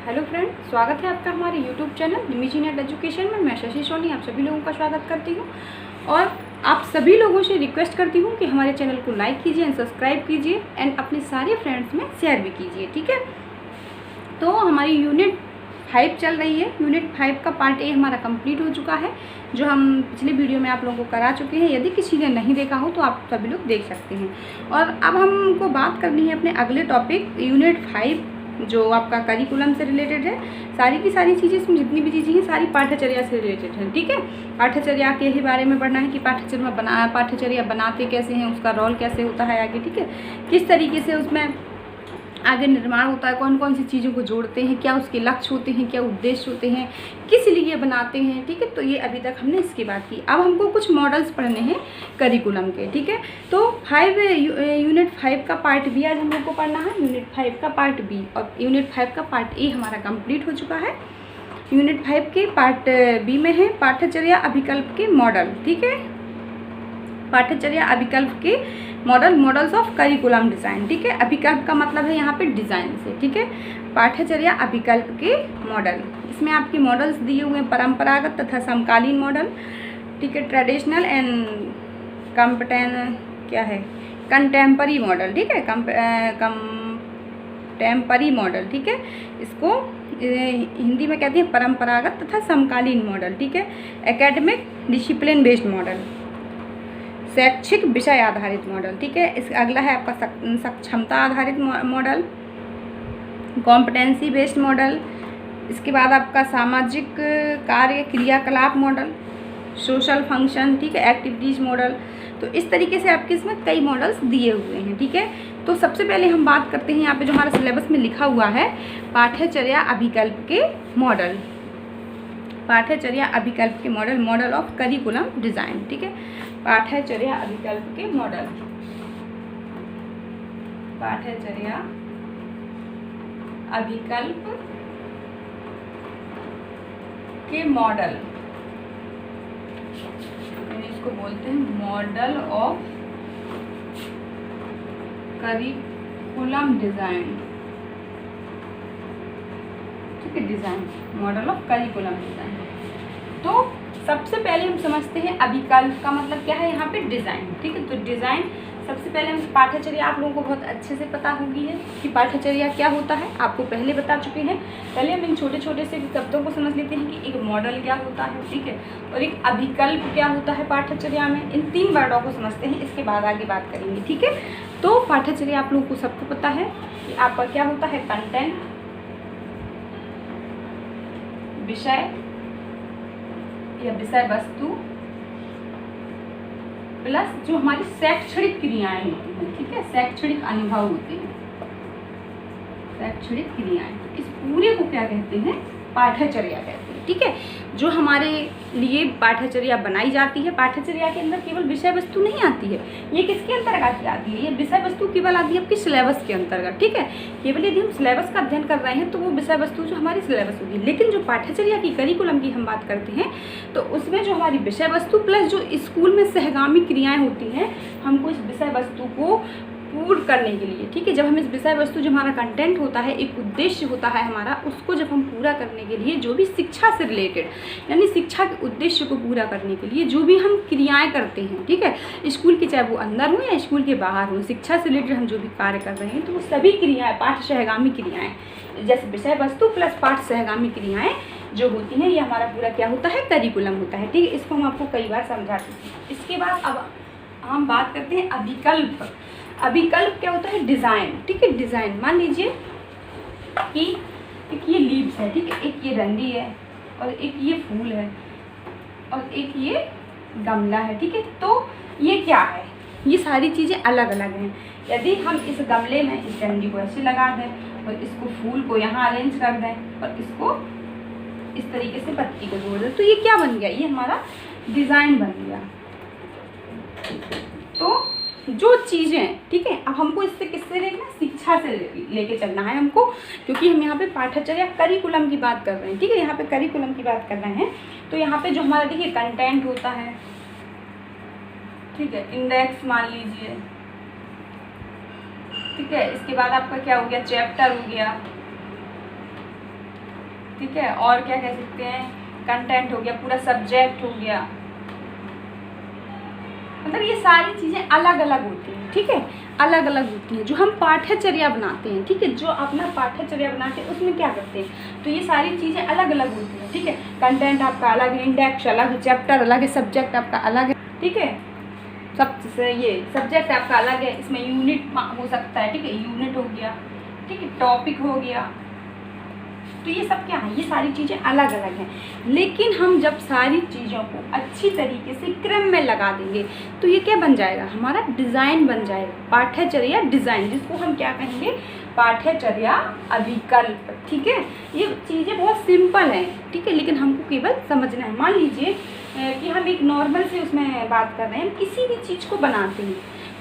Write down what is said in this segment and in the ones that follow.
Hello friend, स्वागत है आपका हमारे यूट्यूब चैनल निमिजी नेट एजुकेशन में। मैं शशि सोनी आप सभी लोगों का स्वागत करती हूं और आप सभी लोगों से रिक्वेस्ट करती हूं कि हमारे चैनल को लाइक कीजिए एंड सब्सक्राइब कीजिए एंड अपने सारे फ्रेंड्स में शेयर भी कीजिए, ठीक है। तो हमारी यूनिट 5 चल रही है। यूनिट 5 का पार्ट ए हमारा कंप्लीट हो चुका है, जो हम पिछले वीडियो में आप लोगों को करा चुके हैं। यदि किसी ने नहीं देखा हो तो आप सभी लोग देख सकते हैं। और अब हमको बात करनी है अपने अगले टॉपिक यूनिट 5, जो आपका करिकुलम से रिलेटेड है। सारी की सारी चीज़ें, इसमें जितनी भी चीज़ें हैं सारी पाठ्यचर्या से रिलेटेड हैं, ठीक है। पाठ्यचर्या के ही बारे में पढ़ना है कि पाठ्यचर्या बनाते कैसे हैं, उसका रोल कैसे होता है आगे, ठीक है। किस तरीके से उसमें आगे निर्माण होता है, कौन कौन सी चीज़ों को जोड़ते हैं, क्या उसके लक्ष्य होते हैं, क्या उद्देश्य होते हैं, किस लिए बनाते हैं, ठीक है। तो ये अभी तक हमने इसकी बात की। अब हमको कुछ मॉडल्स पढ़ने हैं करिकुलम के, ठीक है। तो यूनिट 5 का पार्ट बी आज हम लोग को पढ़ना है। यूनिट 5 का पार्ट बी और यूनिट 5 का पार्ट ए हमारा कंप्लीट हो चुका है। यूनिट 5 के पार्ट बी में है पाठ्यचर्या अभिकल्प के मॉडल, ठीक है। पाठ्यचर्या अभिकल्प के मॉडल्स ऑफ करिकुलम डिज़ाइन, ठीक है। अभिकल्प का मतलब है यहाँ पे डिज़ाइन से, ठीक है। पाठ्यचर्या अभिकल्प के मॉडल, इसमें आपके मॉडल्स दिए हुए हैं परंपरागत तथा समकालीन मॉडल, ठीक है। ट्रेडिशनल एंड कंटेम्परी मॉडल, ठीक है। कंटेम्परी मॉडल, ठीक है। इसको हिंदी में कहते हैं परंपरागत तथा समकालीन मॉडल, ठीक है। एकेडमिक डिसिप्लिन बेस्ड मॉडल, शैक्षिक विषय आधारित मॉडल, ठीक है। इस अगला है आपका सक्षमता आधारित मॉडल, कॉम्पिटेंसी बेस्ड मॉडल। इसके बाद आपका सामाजिक कार्य क्रियाकलाप मॉडल, सोशल फंक्शन, ठीक है, एक्टिविटीज़ मॉडल। तो इस तरीके से आपके इसमें कई मॉडल्स दिए हुए हैं, ठीक है। तो सबसे पहले हम बात करते हैं यहाँ पे जो हमारा सिलेबस में लिखा हुआ है पाठ्यचर्या अभिकल्प के मॉडल, पाठ्यचर्या अभिकल्प के मॉडल ऑफ करिकुलम डिज़ाइन, ठीक है। पाठ्यचर्या अभिकल्प के मॉडल, पाठ्यचर्या अभिकल्प के मॉडल, इसको बोलते हैं मॉडल ऑफ करिकुलम डिज़ाइन, ठीक है। Design, model of curriculum design. तो सबसे पहले हम समझते हैं अभिकल्प का मतलब क्या है, यहाँ पे डिज़ाइन, ठीक है। तो डिज़ाइन सबसे पहले हम पाठ्यचर्या आप लोगों को बहुत अच्छे से पता होगी है कि पाठ्यचर्या क्या होता है, आपको पहले बता चुके हैं। पहले हम इन छोटे छोटे से शब्दों को समझ लेते हैं कि एक मॉडल क्या होता है, ठीक है, और एक अभिकल्प क्या होता है पाठ्यचर्या में। इन 3 वर्डों को समझते हैं, इसके बाद आगे बात करेंगे, ठीक है। तो पाठ्यचर्या आप लोगों को सबको पता है कि आपका क्या होता है, कंटेंट, विषय या विषय वस्तु प्लस जो हमारी शैक्षणिक क्रियाएं होती हैं, ठीक है, शैक्षणिक अनुभव होते हैं, शैक्षणिक क्रियाएं। इस पूरे को क्या कहते हैं, पाठ्यचर्या कहते हैं, ठीक है। जो हमारे लिए पाठ्यचर्या बनाई जाती है, पाठ्यचर्या के अंदर केवल विषय वस्तु नहीं आती है। ये किसके अंतर्गत आती है, ये विषय वस्तु केवल आती है आपके सिलेबस के अंतर्गत, ठीक है। केवल यदि हम सिलेबस का अध्ययन कर रहे हैं तो वो विषय वस्तु जो हमारी सिलेबस होगी। लेकिन जो पाठ्यचर्या की करिकुलम की हम बात करते हैं तो उसमें जो हमारी विषय वस्तु प्लस जो स्कूल में सहगामी क्रियाएँ होती हैं, हमको इस विषय वस्तु को पूर्ण करने के लिए, ठीक है। जब हम इस विषय वस्तु जो हमारा कंटेंट होता है, एक उद्देश्य होता है हमारा, उसको जब हम पूरा करने के लिए जो भी शिक्षा से रिलेटेड, यानी शिक्षा के उद्देश्य को पूरा करने के लिए जो भी हम क्रियाएं करते हैं, ठीक है, स्कूल के चाहे वो अंदर हो या स्कूल के बाहर हो, शिक्षा से रिलेटेड हम जो भी कार्य कर रहे हैं तो वो सभी क्रियाएँ पाठ सहगामी क्रियाएँ, जैसे विषय वस्तु प्लस पाठ सहगामी क्रियाएँ जो होती हैं, ये हमारा पूरा क्या होता है, करिकुलम होता है, ठीक है। इसको हम आपको कई बार समझा चुके हैं। इसके बाद अब हम बात करते हैं अभिकल्प। अभिकल्प क्या होता है, डिज़ाइन, ठीक है। डिज़ाइन, मान लीजिए कि एक ये लीव्स है, ठीक है, एक ये डंडी है और एक ये फूल है और एक ये गमला है, ठीक है। तो ये क्या है, ये सारी चीज़ें अलग अलग हैं। यदि हम इस गमले में इस डंडी को ऐसे लगा दें और इसको फूल को यहाँ अरेंज कर दें और इसको इस तरीके से पत्ती को जोड़ दें तो ये क्या बन गया, ये हमारा डिज़ाइन बन गया। तो जो चीज़ें, ठीक है, अब हमको इससे किससे देखना, शिक्षा से लेके चलना है हमको, क्योंकि हम यहाँ पे पाठ्यचर्या करिकुलम की बात कर रहे हैं, ठीक है। यहाँ पे करिकुलम की बात कर रहे हैं तो यहाँ पे जो हमारा देखिए कंटेंट होता है, ठीक है, इंडेक्स मान लीजिए, ठीक है। इसके बाद आपका क्या हो गया, चैप्टर हो गया, ठीक है। और क्या कह सकते हैं, कंटेंट हो गया, पूरा सब्जेक्ट हो गया, मतलब ये सारी चीज़ें अलग अलग होती हैं, ठीक है, अलग अलग होती हैं। जो हम पाठ्यचर्या बनाते हैं, ठीक है, जो अपना पाठ्यचर्या बनाते हैं उसमें क्या करते हैं, तो ये सारी चीज़ें अलग अलग होती हैं, ठीक है। कंटेंट आपका अलग है, इंडेक्स अलग है, चैप्टर अलग है, सब्जेक्ट आपका अलग है, ठीक है, सबसे ये सब्जेक्ट आपका अलग है, इसमें यूनिट हो सकता है, ठीक है, यूनिट हो गया, ठीक है, टॉपिक हो गया, तो ये सब क्या है, ये सारी चीज़ें अलग अलग हैं। लेकिन हम जब सारी चीज़ों को अच्छी तरीके से क्रम में लगा देंगे तो ये क्या बन जाएगा, हमारा डिज़ाइन बन जाएगा, पाठ्यचर्या डिज़ाइन, जिसको हम क्या कहेंगे, पाठ्यचर्या अभिकल्प, ठीक है। ये चीज़ें बहुत सिंपल हैं, ठीक है, लेकिन हमको केवल समझना है। मान लीजिए कि हम एक नॉर्मल से उसमें बात कर रहे हैं, हम किसी भी चीज़ को बनाते हैं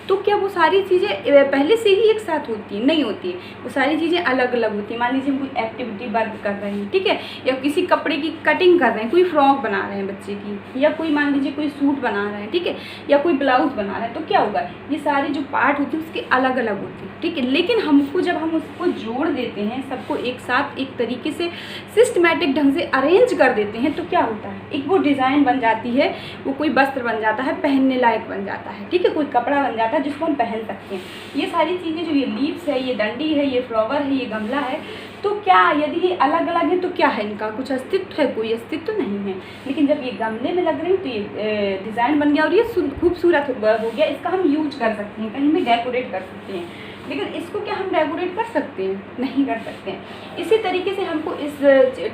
तो क्या वो सारी चीज़ें पहले से ही एक साथ होती है, नहीं होती है, वो सारी चीज़ें अलग अलग होती हैं। मान लीजिए हम कोई एक्टिविटी वर्क कर रहे हैं, ठीक है, या किसी कपड़े की कटिंग कर रहे हैं, कोई फ्रॉक बना रहे हैं बच्चे की, या कोई मान लीजिए कोई सूट बना रहे हैं, ठीक है, या कोई ब्लाउज बना रहे हैं, तो क्या होगा, ये सारे जो पार्ट होते हैं उसके अलग अलग होते हैं, ठीक है। लेकिन हमको जब हम उसको जोड़ देते हैं, सबको एक साथ एक तरीके से सिस्टमैटिक ढंग से अरेंज कर देते हैं, तो क्या होता है, एक वो डिज़ाइन बन जाती है, वो कोई वस्त्र बन जाता है, पहनने लायक बन जाता है, ठीक है, कोई कपड़ा बन जाता है जिसको हम पहन सकते हैं। ये सारी चीज़ें जो ये लीव्स है, ये डंडी है, ये फ्लावर है, ये गमला है, तो क्या यदि ये अलग अलग है तो क्या है, इनका कुछ अस्तित्व है, कोई अस्तित्व नहीं है। लेकिन जब ये गमले में लग रही है तो ये डिज़ाइन बन गया और ये खूबसूरत हो गया, इसका हम यूज कर सकते हैं, कहीं भी डेकोरेट कर सकते हैं। लेकिन इसको क्या हम डेकोरेट कर सकते हैं, नहीं कर सकते हैं। इसी तरीके से हमको इस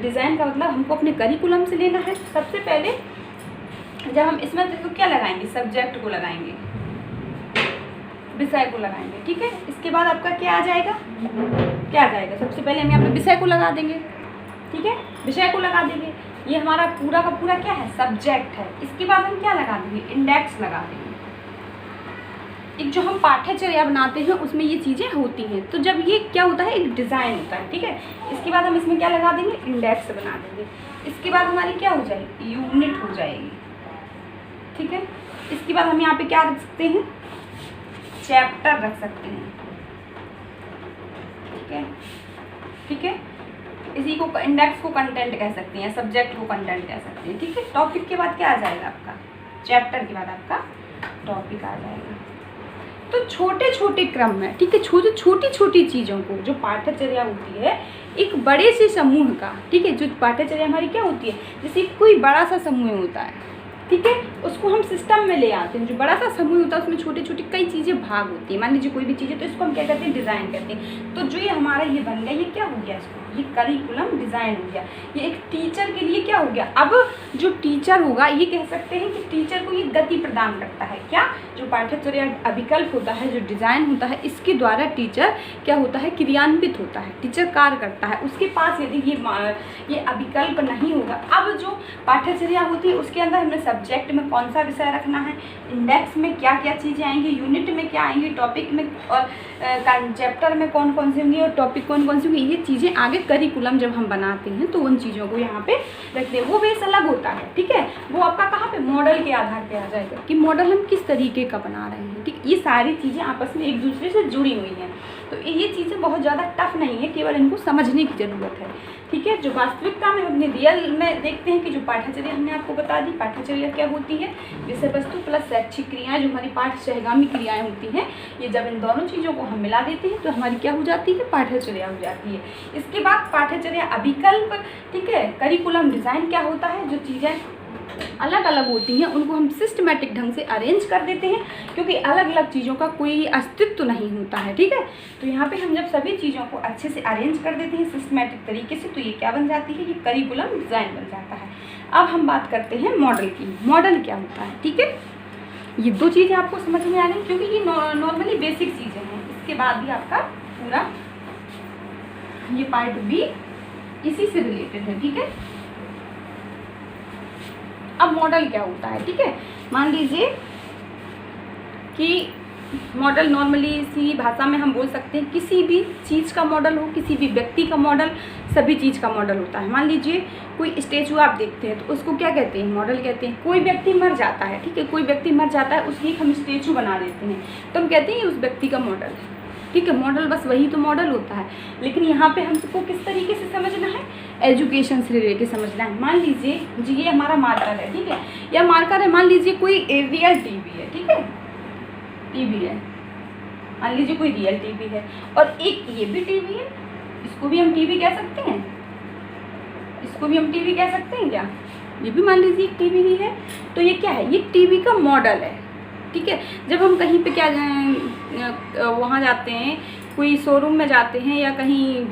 डिज़ाइन का मतलब हमको अपने करिकुलम से लेना है। सबसे पहले जब हम इसमें तो क्या लगाएंगे, सब्जेक्ट को लगाएंगे, विषय को लगाएंगे, ठीक है। इसके बाद आपका क्या आ जाएगा, क्या आ जाएगा, सबसे पहले हम यहाँ पे विषय को लगा देंगे, ठीक है, विषय को लगा देंगे, ये हमारा पूरा का पूरा क्या है, सब्जेक्ट है। इसके बाद हम क्या लगा देंगे, इंडेक्स लगा देंगे। एक जो हम पाठ्यचर्या बनाते हैं उसमें ये चीज़ें होती हैं, तो जब ये क्या होता है, एक डिज़ाइन होता है, ठीक है। इसके बाद हम इसमें क्या लगा देंगे, इंडेक्स बना देंगे। इसके बाद हमारी क्या हो जाएगी, यूनिट हो जाएगी, ठीक है। इसके बाद हम यहाँ पे क्या रख सकते हैं, चैप्टर रख सकते हैं, ठीक है, ठीक है। इसी को इंडेक्स को कंटेंट कह सकते हैं, सब्जेक्ट को कंटेंट कह सकते हैं, ठीक है। टॉपिक के बाद क्या आ जाएगा आपका, चैप्टर के बाद आपका टॉपिक आ जाएगा। तो छोटे छोटे क्रम में, ठीक है, छोटी छोटी चीज़ों को, जो पाठ्यचर्या होती है एक बड़े से समूह का, ठीक है, जो पाठ्यचर्या हमारी क्या होती है, जैसे कोई बड़ा सा समूह होता है, ठीक है, उसको हम सिस्टम में ले आते हैं। जो बड़ा सा समूह होता है उसमें छोटे छोटे कई चीज़ें भाग होती है। मान लीजिए कोई भी चीज़ है तो इसको हम क्या कहते हैं, डिज़ाइन कहते हैं। तो जो ये हमारा ये बन गया, ये क्या हो गया, इसको ये करिकुलम डिज़ाइन हो गया। ये एक टीचर के लिए क्या हो गया, अब जो टीचर होगा ये कह सकते हैं कि टीचर को ये गति प्रदान करता है, क्या, जो पाठ्यचर्या अभिकल्प होता है, जो डिज़ाइन होता है, इसके द्वारा टीचर क्या होता है, क्रियान्वित होता है, टीचर कार्य करता है। उसके पास यदि ये अभिकल्प नहीं होगा, अब जो पाठ्यचर्या होती है उसके अंदर हमने सब्जेक्ट में कौन सा विषय रखना है, इंडेक्स में क्या क्या चीज़ें आएंगी, यूनिट में क्या आएंगी, टॉपिक में और चैप्टर में कौन कौन सी होंगी और टॉपिक कौन कौन सी होंगी, ये चीज़ें आगे करिकुलम जब हम बनाते हैं तो उन चीज़ों को यहाँ पे रखते हैं। वो बेस अलग होता है, ठीक है, वो आपका कहाँ पे, मॉडल के आधार पे आ जाएगा कि मॉडल हम किस तरीके का बना रहे हैं, ठीक। ये सारी चीज़ें आपस में एक दूसरे से जुड़ी हुई हैं, तो ये चीज़ें बहुत ज़्यादा टफ नहीं है, केवल इनको समझने की ज़रूरत है, ठीक है। जो वास्तविकता में अपने रियल में देखते हैं कि जो पाठ्यचर्या हमने आपको बता दी, पाठ्यचर्या क्या होती है, विषय वस्तु प्लस शैक्षिक क्रियाएं, जो हमारी पाठ सहगामी क्रियाएं होती हैं, ये जब इन दोनों चीज़ों को हम मिला देते हैं तो हमारी क्या हो जाती है, पाठ्यचर्या हो जाती है। इसके बाद पाठ्यचर्या अभिकल्प, ठीक है, करिकुलम डिज़ाइन क्या होता है, जो चीज़ें अलग अलग होती हैं उनको हम सिस्टमैटिक ढंग से अरेंज कर देते हैं, क्योंकि अलग अलग चीज़ों का कोई अस्तित्व नहीं होता है, ठीक है। तो यहाँ पे हम जब सभी चीज़ों को अच्छे से अरेंज कर देते हैं सिस्टमैटिक तरीके से, तो ये क्या बन जाती है, ये करिकुलम डिज़ाइन बन जाता है। अब हम बात करते हैं मॉडल की। मॉडल क्या होता है, ठीक है, ये दो चीज़ें आपको समझ में आ रही हैं क्योंकि ये नॉर्मली बेसिक चीज़ें हैं। इसके बाद भी आपका पूरा ये पार्ट भी इसी से रिलेटेड है, ठीक है। अब मॉडल क्या होता है, ठीक है, मान लीजिए कि मॉडल नॉर्मली इसी भाषा में हम बोल सकते हैं किसी भी चीज़ का मॉडल हो, किसी भी व्यक्ति का मॉडल, सभी चीज़ का मॉडल होता है। मान लीजिए कोई स्टेचू आप देखते हैं तो उसको क्या कहते हैं, मॉडल कहते हैं। कोई व्यक्ति मर जाता है, ठीक है, कोई व्यक्ति मर जाता है, उसकी हम स्टेचू बना देते हैं तो हम कहते हैं उस व्यक्ति का मॉडल है, ठीक है। मॉडल बस वही तो मॉडल होता है। लेकिन यहाँ पे हमको किस तरीके से समझना है, एजुकेशन से रिलेटेड समझना है। मान लीजिए जी ये हमारा मार्कर है, ठीक है, यह मार्कर है, मान लीजिए कोई रियल टीवी है, ठीक है, टीवी है, मान लीजिए कोई रियल टीवी है, और एक ये भी टीवी है, इसको भी हम टीवी कह सकते हैं, इसको भी हम टीवी कह सकते हैं क्या, ये भी मान लीजिए एक टीवी ही है। तो ये क्या है, ये टीवी का मॉडल है, ठीक है। जब हम कहीं पे क्या वहाँ जाते हैं, कोई शोरूम में जाते हैं या कहीं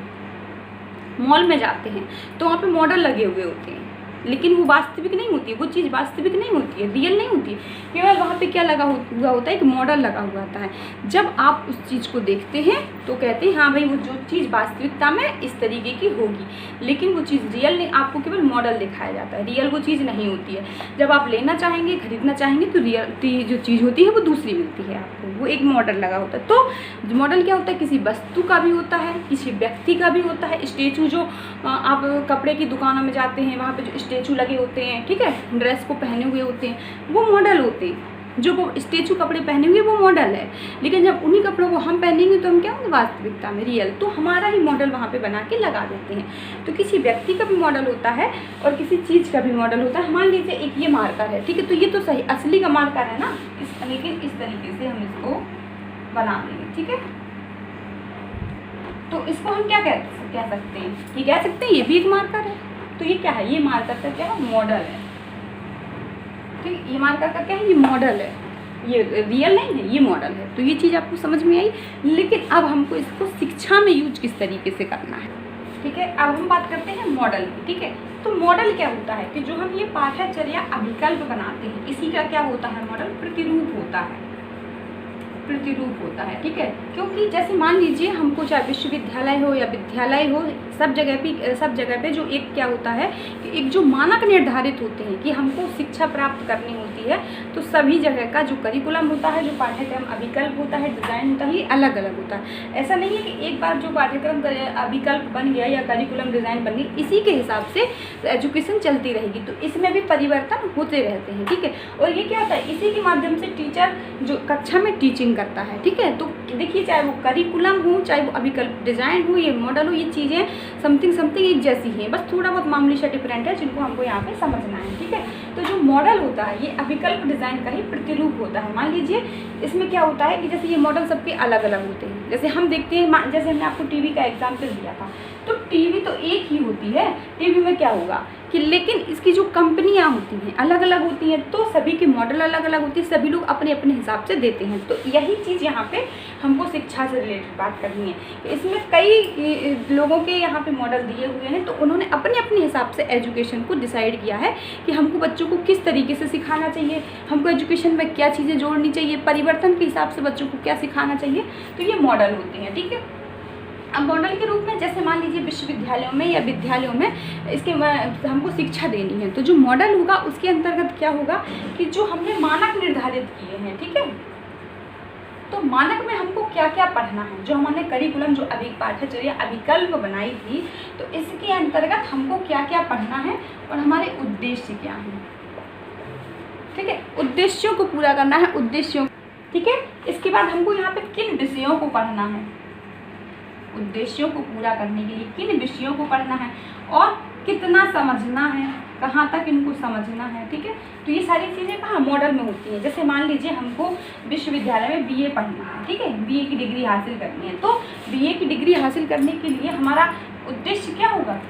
मॉल में जाते हैं, तो वहाँ पे मॉडल लगे हुए होते हैं, लेकिन वो वास्तविक नहीं होती है, वो चीज़ वास्तविक नहीं होती है, रियल नहीं होती है, केवल वहाँ पे क्या लगा हुआ होता है, एक मॉडल लगा हुआ होता है। जब आप उस चीज़ को देखते हैं तो कहते हैं हाँ भाई वो जो चीज़ वास्तविकता में इस तरीके की होगी, लेकिन वो चीज़ रियल नहीं, आपको केवल मॉडल दिखाया जाता है, रियल वो चीज़ नहीं होती है। जब आप लेना चाहेंगे, खरीदना चाहेंगे, तो रियल जो चीज़ होती है वो दूसरी मिलती है आपको, वो एक मॉडल लगा होता है। तो मॉडल क्या होता है, किसी वस्तु का भी होता है, किसी व्यक्ति का भी होता है। स्टैचू जो आप कपड़े की दुकानों में जाते हैं, वहाँ पे जो स्टैचू लगे होते हैं, ठीक है, ड्रेस को पहने हुए होते हैं, वो मॉडल होते हैं। जो वो स्टैचू कपड़े पहने हुए वो मॉडल है, लेकिन जब उन्हीं कपड़ों को हम पहनेंगे तो हम क्या होंगे, वास्तविकता में रियल, तो हमारा ही मॉडल वहाँ पे बना के लगा देते हैं। तो किसी व्यक्ति का भी मॉडल होता है और किसी चीज़ का भी मॉडल होता है। मान लीजिए एक ये मार्कर है, ठीक है, तो ये तो सही असली का मार्कर है ना, लेकिन इस तरीके से हम इसको बना देंगे, ठीक है। तो इसको हम क्या कह सकते हैं, ये कह सकते हैं ये भी एक मार्कर है। तो ये क्या है, ये मार्कर का क्या है, मॉडल है, ठीक है, ये मार्कर का क्या है, ये मॉडल है, ये रियल नहीं है, ये मॉडल है। तो ये चीज़ आपको समझ में आई, लेकिन अब हमको इसको शिक्षा में यूज किस तरीके से करना है, ठीक है। अब हम बात करते हैं मॉडल की, ठीक है। तो मॉडल क्या होता है कि जो हम ये पाठ्यचर्या अभिकल्प बनाते हैं, इसी का क्या होता है, मॉडल प्रतिरूप होता है, प्रतिरूप होता है, ठीक है। क्योंकि जैसे मान लीजिए हमको चाहे विश्वविद्यालय हो या विद्यालय हो, सब जगह पे जो एक क्या होता है कि एक जो मानक निर्धारित होते हैं कि हमको शिक्षा प्राप्त करनी होती है, तो सभी जगह का जो करिकुलम होता है, जो पाठ्यक्रम अभिकल्प होता है, डिज़ाइन होता है, ये अलग अलग होता है। ऐसा नहीं है कि एक बार जो पाठ्यक्रम अभिकल्प बन गया या करिकुलम डिज़ाइन बन गई, इसी के हिसाब से एजुकेशन चलती रहेगी। तो इसमें भी परिवर्तन होते रहते हैं, ठीक है। और ये क्या होता है, इसी के माध्यम से टीचर जो कक्षा में टीचिंग करता है, ठीक है। तो देखिए चाहे वो करिकुलम हो, चाहे वो अभिकल्प डिज़ाइन हो, ये मॉडल हो, ये चीज़ें समथिंग एक जैसी हैं, बस थोड़ा बहुत मामूली सा डिफरेंट है जिनको हमको यहाँ पे समझना है, ठीक है। तो जो मॉडल होता है ये अभिकल्प डिज़ाइन का ही प्रतिरूप होता है। मान लीजिए इसमें क्या होता है कि जैसे ये मॉडल सबके अलग अलग होते हैं, जैसे हम देखते हैं, जैसे हमने आपको टीवी का एग्जाम्पल दिया था, तो टीवी तो एक ही होती है, टीवी में क्या होगा कि लेकिन इसकी जो कंपनियां होती हैं अलग अलग होती हैं, तो सभी के मॉडल अलग अलग होती है, सभी लोग अपने अपने हिसाब से देते हैं। तो यही चीज़ यहाँ पे हमको शिक्षा से रिलेटेड बात करनी है। इसमें कई लोगों के यहाँ पे मॉडल दिए हुए हैं, तो उन्होंने अपने अपने हिसाब से एजुकेशन को डिसाइड किया है कि हमको बच्चों को किस तरीके से सिखाना चाहिए, हमको एजुकेशन में क्या चीज़ें जोड़नी चाहिए, परिवर्तन के हिसाब से बच्चों को क्या सिखाना चाहिए। तो ये मॉडल होते हैं, ठीक है। अब मॉडल के रूप में जैसे मान लीजिए विश्वविद्यालयों में या विद्यालयों में इसके हमको शिक्षा देनी है, तो जो मॉडल होगा उसके अंतर्गत क्या होगा कि जो हमने मानक निर्धारित किए हैं, ठीक है। तो मानक में हमको क्या क्या पढ़ना है, जो हमने करिकुलम जो पाठ्यचर्या अभिकल्प बनाई थी, तो इसके अंतर्गत हमको क्या क्या पढ़ना है और हमारे उद्देश्य क्या हैं, ठीक है। उद्देश्यों को पूरा करना है, उद्देश्यों, ठीक है। इसके बाद हमको यहाँ पे किन विषयों को पढ़ना है, उद्देश्यों को पूरा करने के लिए किन विषयों को पढ़ना है और कितना समझना है, कहाँ तक इनको समझना है, ठीक है। तो ये सारी चीज़ें कहाँ मॉडल में होती हैं। जैसे मान लीजिए हमको विश्वविद्यालय में बीए पढ़ना है, ठीक है, बीए की डिग्री हासिल करनी है, तो बीए की डिग्री हासिल करने के लिए हमारा उद्देश्य क्या होगा,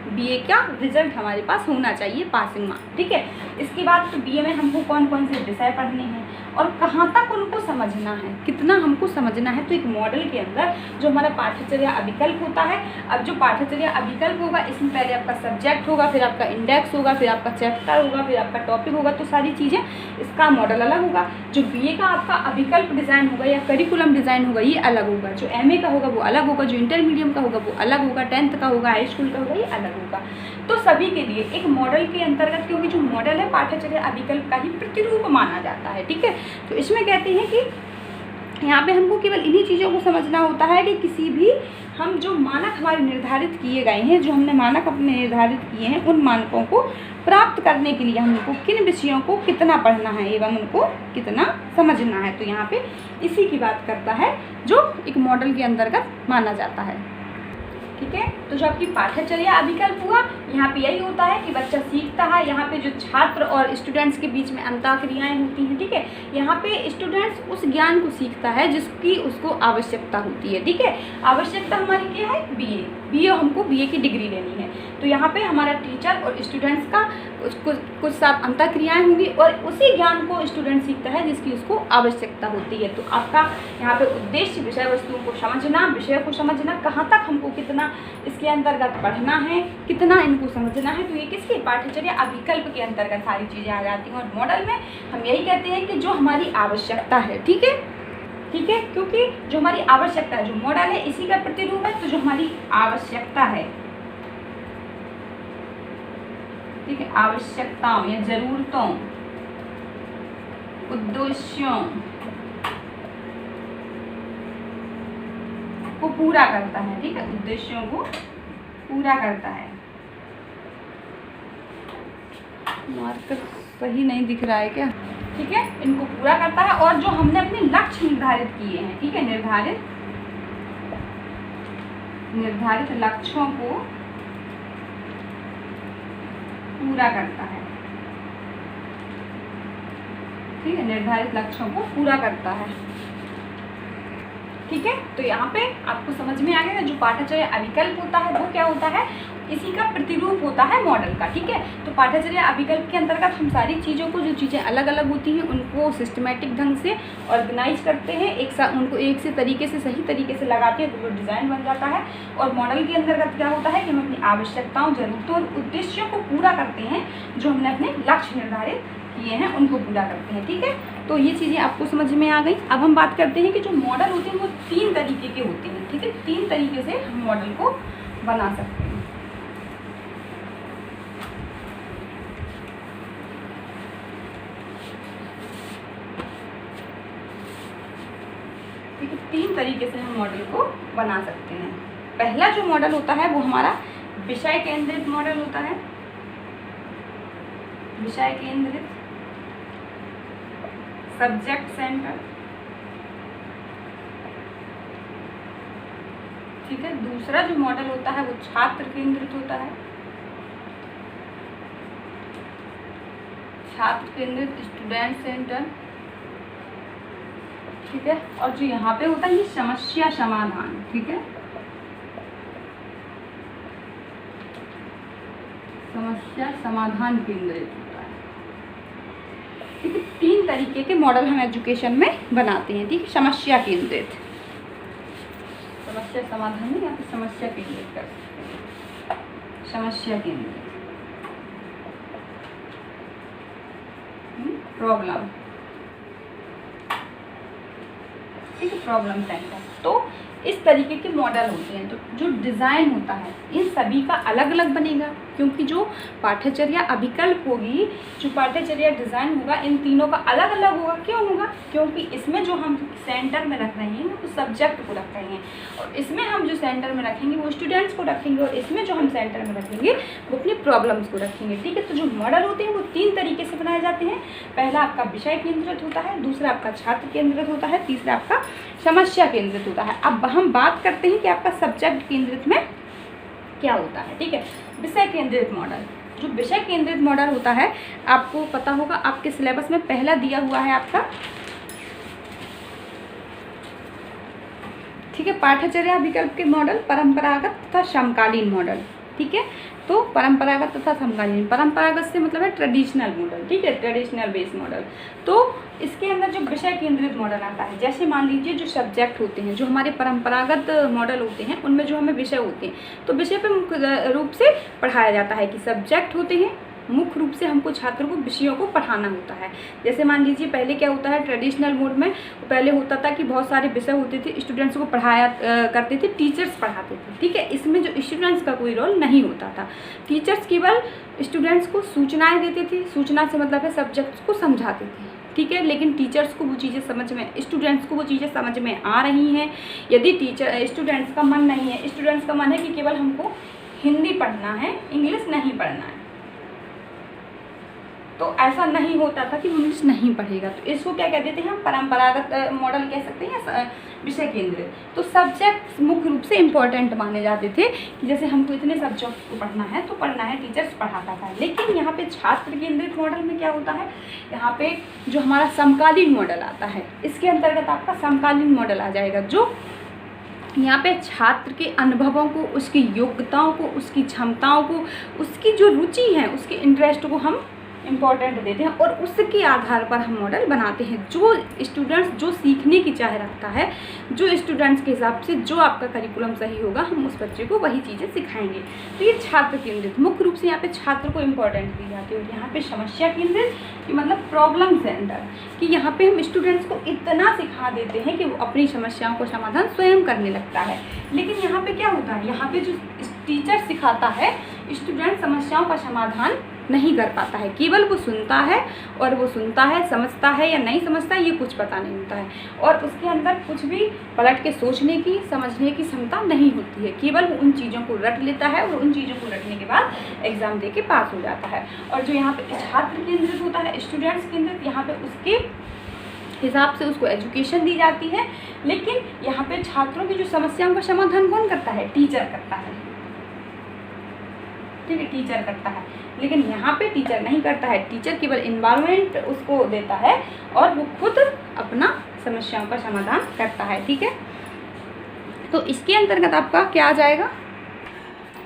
बीए का रिजल्ट हमारे पास होना चाहिए, पासिंग मार्क, ठीक है। इसके बाद तो बीए में हमको कौन कौन से विषय पढ़ने हैं और कहाँ तक उनको समझना है, कितना हमको समझना है। तो एक मॉडल के अंदर जो हमारा पाठ्यचर्या अभिकल्प होता है, अब जो पाठ्यचर्या अभिकल्प होगा इसमें पहले आपका सब्जेक्ट होगा, फिर आपका इंडेक्स होगा, फिर आपका चैप्टर होगा, फिर आपका टॉपिक होगा, तो सारी चीज़ें इसका मॉडल अलग होगा। जो बीए का आपका अभिकल्प डिज़ाइन होगा या करिकुलम डिज़ाइन होगा ये अलग होगा, जो एमए का होगा वो अलग होगा, जो इंटरमीडियम का होगा वो अलग होगा, 10th का होगा, हाई स्कूल का होगा, ये अलग होगा। तो सभी के लिए एक मॉडल के अंतर्गत, क्योंकि जो मॉडल है पाठ्यचर्या अभिकल्प का ही प्रतिरूप माना जाता है, ठीक है। तो इसमें कहते हैं कि यहाँ पे हमको केवल इन्हीं चीज़ों को समझना होता है कि किसी भी हम जो मानक हमारे निर्धारित किए गए हैं, जो हमने मानक अपने निर्धारित किए हैं, उन मानकों को प्राप्त करने के लिए हमको किन विषयों को कितना पढ़ना है एवं उनको कितना समझना है। तो यहाँ पे इसी की बात करता है जो एक मॉडल के अंतर्गत माना जाता है। ठीक है। तो जो आपकी पाठ्यचर्या अभिकल्प हुआ, यहाँ पे यही होता है कि बच्चा सीखता है। यहाँ पे जो छात्र और स्टूडेंट्स के बीच में अंतःक्रियाएं होती हैं, ठीक है। यहाँ पे स्टूडेंट्स उस ज्ञान को सीखता है जिसकी उसको आवश्यकता होती है, ठीक है। आवश्यकता हमारी क्या है? बीए हमको बीए की डिग्री लेनी है। तो यहाँ पे हमारा टीचर और स्टूडेंट्स का कुछ साथ अंतःक्रियाएं होंगी और उसी ज्ञान को स्टूडेंट सीखता है जिसकी उसको आवश्यकता होती है। तो आपका यहाँ पे उद्देश्य विषय वस्तुओं को समझना, विषय को समझना, कहाँ तक हमको कितना इसके अंतर्गत पढ़ना है, कितना इनको समझना है। तो ये किसके? पाठ्यचर्या अभिकल्प के अंतर्गत सारी चीज़ें आ जाती हैं। और मॉडल में हम यही कहते हैं कि जो हमारी आवश्यकता है, ठीक है, ठीक है, क्योंकि जो हमारी आवश्यकता है, जो मॉडल है इसी का प्रतिरूप है। तो जो हमारी आवश्यकता है, ठीक है, आवश्यकताओं या जरूरतों, उद्देश्यों को पूरा करता है, ठीक है, उद्देश्यों को पूरा करता है। मार्कर सही नहीं दिख रहा है क्या? ठीक है, इनको पूरा करता है। और जो हमने अपने लक्ष्य निर्धारित किए हैं, ठीक है, निर्धारित लक्ष्यों को पूरा करता है, ठीक है, निर्धारित लक्ष्यों को पूरा करता है, ठीक है। तो यहाँ पे आपको समझ में आ गया जो पाठ्यचर्या अभिकल्प होता है वो क्या होता है, इसी का प्रतिरूप होता है मॉडल का, ठीक है। तो पाठ्यचर्या अभिकल्प के अंतर्गत हम सारी चीज़ों को, जो चीज़ें अलग अलग होती हैं उनको सिस्टमेटिक ढंग से ऑर्गेनाइज करते हैं, उनको एक से तरीके से सही तरीके से लगाते हैं तो वो डिज़ाइन बन जाता है। और मॉडल के अंतर्गत क्या होता है कि हम अपनी आवश्यकताओं, जरूरतों और उद्देश्यों को पूरा करते हैं, जो हमने अपने लक्ष्य निर्धारित किए हैं उनको पूरा करते हैं, ठीक है। तो ये चीज़ें आपको समझ में आ गई। अब हम बात करते हैं कि जो मॉडल होते हैं वो 3 तरीके के होते हैं, ठीक है। 3 तरीके से हम मॉडल को बना सकते हैं। ठीक है, 3 तरीके से हम मॉडल को बना सकते हैं। पहला जो मॉडल होता है वो हमारा विषय केंद्रित मॉडल होता है। विषय केंद्रित, सब्जेक्ट सेंटर, ठीक है। दूसरा जो मॉडल होता है वो छात्र केंद्रित होता है, छात्र केंद्रित, स्टूडेंट सेंटर, ठीक है। और जो यहाँ पे होता है ये समस्या समाधान, ठीक है, समस्या समाधान केंद्रित होता है, ठीक है। 3 तरीके के मॉडल हम एजुकेशन में बनाते हैं, ठीक है। समस्या केंद्रित, समस्या समाधान नहीं, या फिर समस्या केंद्रित कर सकते हैं, समस्या केंद्रित, प्रॉब्लम, ठीक है, प्रॉब्लम सेंटर। तो इस तरीके के मॉडल होते हैं। तो जो डिज़ाइन होता है इन सभी का अलग अलग बनेगा, क्योंकि जो पाठ्यचर्या अभिकल्प होगी, जो पाठ्यचर्या डिज़ाइन होगा, इन तीनों का अलग अलग होगा। क्यों होगा? क्योंकि इसमें जो हम सेंटर में रख रहे हैं वो सब्जेक्ट को रख रहे हैं, और इसमें हम जो सेंटर में रखेंगे वो स्टूडेंट्स को रखेंगे, और इसमें जो हम सेंटर में रखेंगे वो अपनी प्रॉब्लम्स को रखेंगे, ठीक है। तो जो मॉडल होते हैं वो 3 तरीके से बनाए जाते हैं। पहला आपका विषय केंद्रित होता है, दूसरा आपका छात्र केंद्रित होता है, तीसरा आपका समस्या केंद्रित होता है। अब हम बात करते हैं कि आपका सब्जेक्ट केंद्रित में क्या होता है, ठीक है। विषय केंद्रित मॉडल, जो विषय केंद्रित मॉडल होता है, आपको पता होगा आपके सिलेबस में पहला दिया हुआ है आपका, ठीक है, पाठ्यचर्या विकल्प के मॉडल, परंपरागत तथा समकालीन मॉडल, ठीक है। तो परंपरागत तथा समकालीन, परंपरागत से मतलब है ट्रेडिशनल मॉडल, ठीक है, ट्रेडिशनल बेस मॉडल। तो इसके अंदर जो विषय केंद्रित मॉडल आता है, जैसे मान लीजिए जो सब्जेक्ट होते हैं, जो हमारे परंपरागत मॉडल होते हैं उनमें जो हमें विषय होते हैं, तो विषय पे मुख्य रूप से पढ़ाया जाता है कि सब्जेक्ट होते हैं, मुख्य रूप से हमको छात्रों को विषयों को पढ़ाना होता है। जैसे मान लीजिए पहले क्या होता है, ट्रेडिशनल मोड में पहले होता था कि बहुत सारे विषय होते थे, स्टूडेंट्स को पढ़ाया करते थे, टीचर्स पढ़ाते थे, ठीक है। इसमें जो स्टूडेंट्स का कोई रोल नहीं होता था, टीचर्स केवल स्टूडेंट्स को सूचनाएं देते थे, सूचना से मतलब है सब्जेक्ट्स को समझाते थे, ठीक है। लेकिन टीचर्स को वो चीज़ें समझ में, स्टूडेंट्स को वो चीज़ें समझ में आ रही हैं। यदि स्टूडेंट्स का मन नहीं है, स्टूडेंट्स का मन है कि केवल हमको हिंदी पढ़ना है, इंग्लिश नहीं पढ़ना है, तो ऐसा नहीं होता था कि वो इंग्लिश नहीं पढ़ेगा। तो इसको क्या कहते थे हम, परंपरागत मॉडल कह सकते हैं या विषय केंद्रित। तो सब्जेक्ट मुख्य रूप से इम्पोर्टेंट माने जाते थे कि जैसे हमको इतने सब्जेक्ट को पढ़ना है तो पढ़ना है, टीचर्स पढ़ाता था। लेकिन यहाँ पे छात्र केंद्रित मॉडल में क्या होता है, यहाँ पे जो हमारा समकालीन मॉडल आता है, इसके अंतर्गत आपका समकालीन मॉडल आ जाएगा, जो यहाँ पे छात्र के अनुभवों को, उसकी योग्यताओं को, उसकी क्षमताओं को, उसकी जो रुचि है, उसके इंटरेस्ट को हम इम्पोर्टेंट देते हैं और उसके आधार पर हम मॉडल बनाते हैं। जो स्टूडेंट्स जो सीखने की चाह रखता है, जो स्टूडेंट्स के हिसाब से जो आपका करिकुलम सही होगा, हम उस बच्चे को वही चीज़ें सिखाएंगे। तो ये छात्र केंद्रित, मुख्य रूप से यहाँ पे छात्र को इम्पोर्टेंट दी जाती है। और यहाँ पे समस्या केंद्रित कि मतलब प्रॉब्लम सेंटर, कि यहाँ पे हम स्टूडेंट्स को इतना सिखा देते हैं कि वो अपनी समस्याओं को समाधान स्वयं करने लगता है। लेकिन यहाँ पे क्या होता है, यहाँ पे जो टीचर सिखाता है, स्टूडेंट समस्याओं का समाधान नहीं कर पाता है, केवल वो सुनता है, और वो सुनता है, समझता है या नहीं समझता है ये कुछ पता नहीं होता है, और उसके अंदर कुछ भी पलट के सोचने की, समझने की क्षमता नहीं होती है। केवल वो उन चीज़ों को रट लेता है और उन चीज़ों को रटने के बाद एग्ज़ाम दे के पास हो जाता है। और जो यहाँ पे छात्र केंद्रित होता है, स्टूडेंट्स केंद्रित, यहाँ पे उसके हिसाब से उसको एजुकेशन दी जाती है। लेकिन यहाँ पे छात्रों की जो समस्याओं का समाधान कौन करता है, टीचर करता है, ठीक है, टीचर करता है। लेकिन यहाँ पे टीचर नहीं करता है, टीचर केवल इन्वॉल्वमेंट उसको देता है और वो खुद अपना समस्याओं का समाधान करता है, ठीक है। तो इसके अंतर्गत आपका क्या आ जाएगा,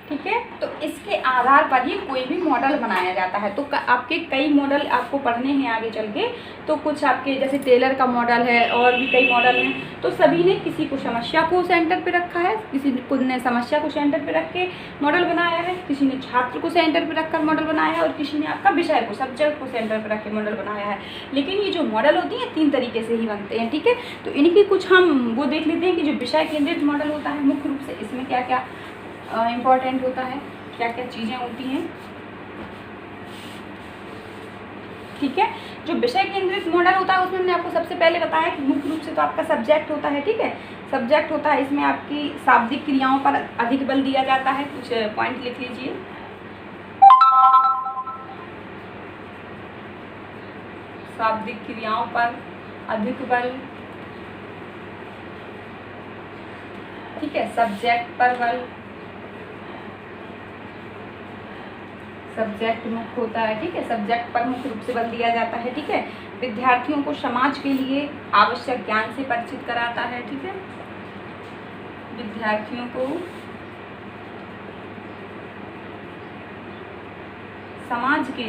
ठीक है। तो इसके आधार पर ही कोई भी मॉडल बनाया जाता है। तो आपके कई मॉडल आपको पढ़ने हैं आगे चल के, तो कुछ आपके जैसे टेलर का मॉडल है और भी कई मॉडल हैं। तो सभी ने किसी को समस्या को सेंटर पे रखा है, किसी ने समस्या को सेंटर पे रख के मॉडल बनाया है, किसी ने छात्र को सेंटर पे रखकर मॉडल बनाया है, और किसी ने आपका विषय को, सब्जेक्ट को सेंटर पे रख के मॉडल बनाया है। लेकिन ये जो मॉडल होती हैं 3 तरीके से ही बनते हैं, ठीक है। तो इनकी कुछ हम वो देख लेते हैं कि जो विषय केंद्रित मॉडल होता है, मुख्य रूप से इसमें क्या क्या इम्पॉर्टेंट होता है, क्या क्या चीज़ें होती हैं, ठीक है। जो विषय केंद्रित मॉडल होता है उसमें हमने आपको सबसे पहले बताया कि मुख्य रूप से तो आपका सब्जेक्ट होता है, ठीक है, सब्जेक्ट होता है। इसमें आपकी शाब्दिक क्रियाओं पर अधिक बल दिया जाता है। कुछ पॉइंट लिख लीजिए। शाब्दिक क्रियाओं पर अधिक बल, ठीक है। सब्जेक्ट पर बल, सब्जेक्ट मुख्य होता है, ठीक है, सब्जेक्ट पर मुख्य रूप से बल दिया जाता है, ठीक है। विद्यार्थियों को समाज के लिए आवश्यक ज्ञान से परिचित कराता है, ठीक है। विद्यार्थियों को समाज के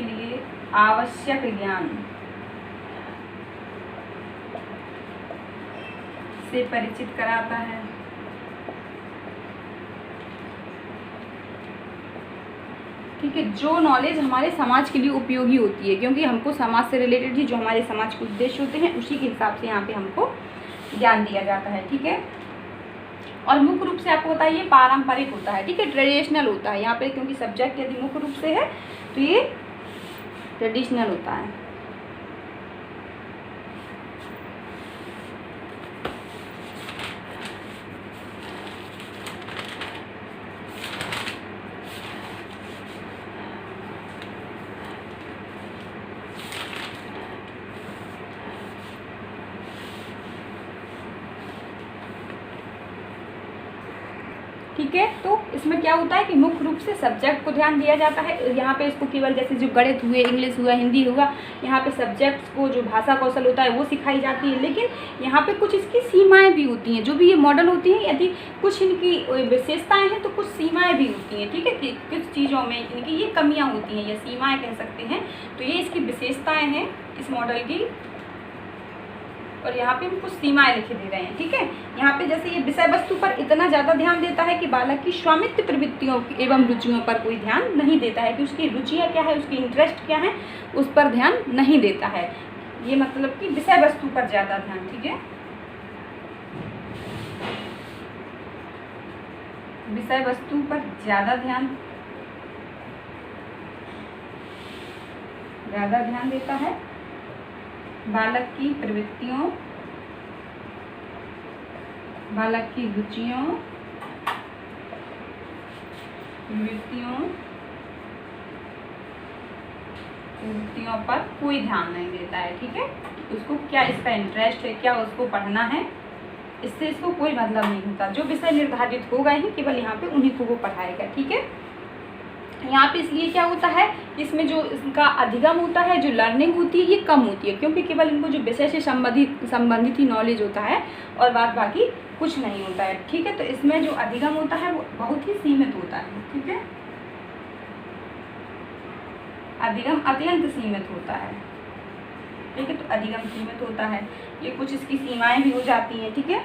लिए आवश्यक ज्ञान से परिचित कराता है, ठीक है। जो नॉलेज हमारे समाज के लिए उपयोगी होती है, क्योंकि हमको समाज से रिलेटेड ही जो हमारे समाज के उद्देश्य होते हैं उसी के हिसाब से यहाँ पे हमको ज्ञान दिया जाता है, ठीक है। और मुख्य रूप से आपको बताइए पारंपरिक होता है, ठीक है, ट्रेडिशनल होता है यहाँ पे, क्योंकि सब्जेक्ट यदि मुख्य रूप से है तो ये ट्रेडिशनल होता है। ठीक है। तो इसमें क्या होता है कि मुख्य रूप से सब्जेक्ट को ध्यान दिया जाता है। यहाँ पे इसको केवल जैसे जो गणित हुए, इंग्लिश हुआ, हिंदी हुआ, यहाँ पे सब्जेक्ट्स को जो भाषा कौशल होता है वो सिखाई जाती है। लेकिन यहाँ पे कुछ इसकी सीमाएं भी होती हैं। जो भी ये मॉडल होती हैं, यदि कुछ इनकी विशेषताएं हैं तो कुछ सीमाएं भी होती हैं, ठीक है, कि कुछ चीज़ों में इनकी ये कमियाँ होती हैं या सीमाएँ कह सकते हैं। तो ये इसकी विशेषताएँ हैं इस मॉडल की, और यहाँ पे हम कुछ सीमाएं लिखे दे रहे हैं, ठीक है। यहाँ पे जैसे ये विषय वस्तु पर इतना ज़्यादा ध्यान देता है कि बालक की स्वामित्व प्रवृत्तियों एवं रुचियों पर कोई ध्यान नहीं देता है, कि उसकी रुचियाँ क्या है, उसकी इंटरेस्ट क्या है, उस पर ध्यान नहीं देता है। ये मतलब कि विषय वस्तु पर ज़्यादा ध्यान, ठीक है, विषय वस्तु पर ज़्यादा ध्यान देता है। बालक की प्रवृत्तियों, बालक की रुचियों युक्तियों पर कोई ध्यान नहीं देता है, ठीक है। उसको क्या इसका इंटरेस्ट है, क्या उसको पढ़ना है, इससे इसको कोई मतलब नहीं होता। जो विषय निर्धारित होगा ही केवल यहाँ पे उन्हीं को वो पढ़ाएगा, ठीक है। यहाँ पे इसलिए क्या होता है, इसमें जो इसका अधिगम होता है, जो लर्निंग होती है, ये कम होती है, क्योंकि केवल इनको जो विषय से संबंधित ही नॉलेज होता है और बाकी कुछ नहीं होता है, ठीक है। तो इसमें जो अधिगम होता है वो बहुत ही सीमित होता है, ठीक है। अधिगम अत्यंत सीमित होता है, ठीक है। तो अधिगम सीमित होता है, ये कुछ इसकी सीमाएं भी हो जाती हैं, ठीक है।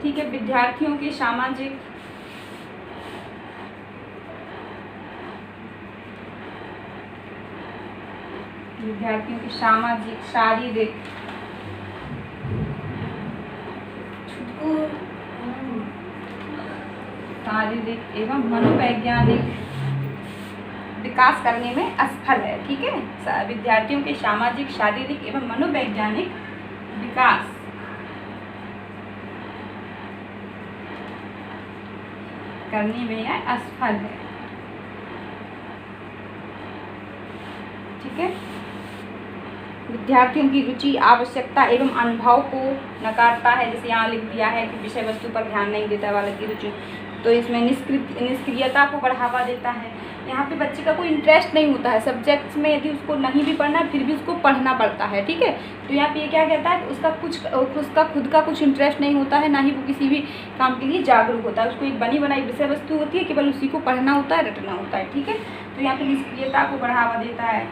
ठीक है, विद्यार्थियों के सामाजिक शारीरिक एवं मनोवैज्ञानिक विकास करने में असफल है, ठीक है। विद्यार्थियों के सामाजिक, शारीरिक एवं मनोवैज्ञानिक विकास करने में यह असफल है, ठीक है। विद्यार्थियों की रुचि, आवश्यकता एवं अनुभव को नकारता है, जैसे यहाँ लिख दिया है कि विषय वस्तु पर ध्यान नहीं देता बालक की रुचि, तो इसमें निष्क्रियता को बढ़ावा देता है। यहाँ पे बच्चे का कोई इंटरेस्ट नहीं होता है सब्जेक्ट्स में, यदि उसको नहीं भी पढ़ना फिर भी उसको पढ़ना पड़ता है, ठीक है। तो यहाँ पे ये क्या कहता है कि उसका खुद का कुछ इंटरेस्ट नहीं होता है, ना ही वो किसी भी काम के लिए जागरूक होता है। उसको एक बनी बनाई विषय वस्तु होती है, केवल उसी को पढ़ना होता है, रटना होता है, ठीक है। तो यहाँ पे निष्क्रियता को बढ़ावा देता है,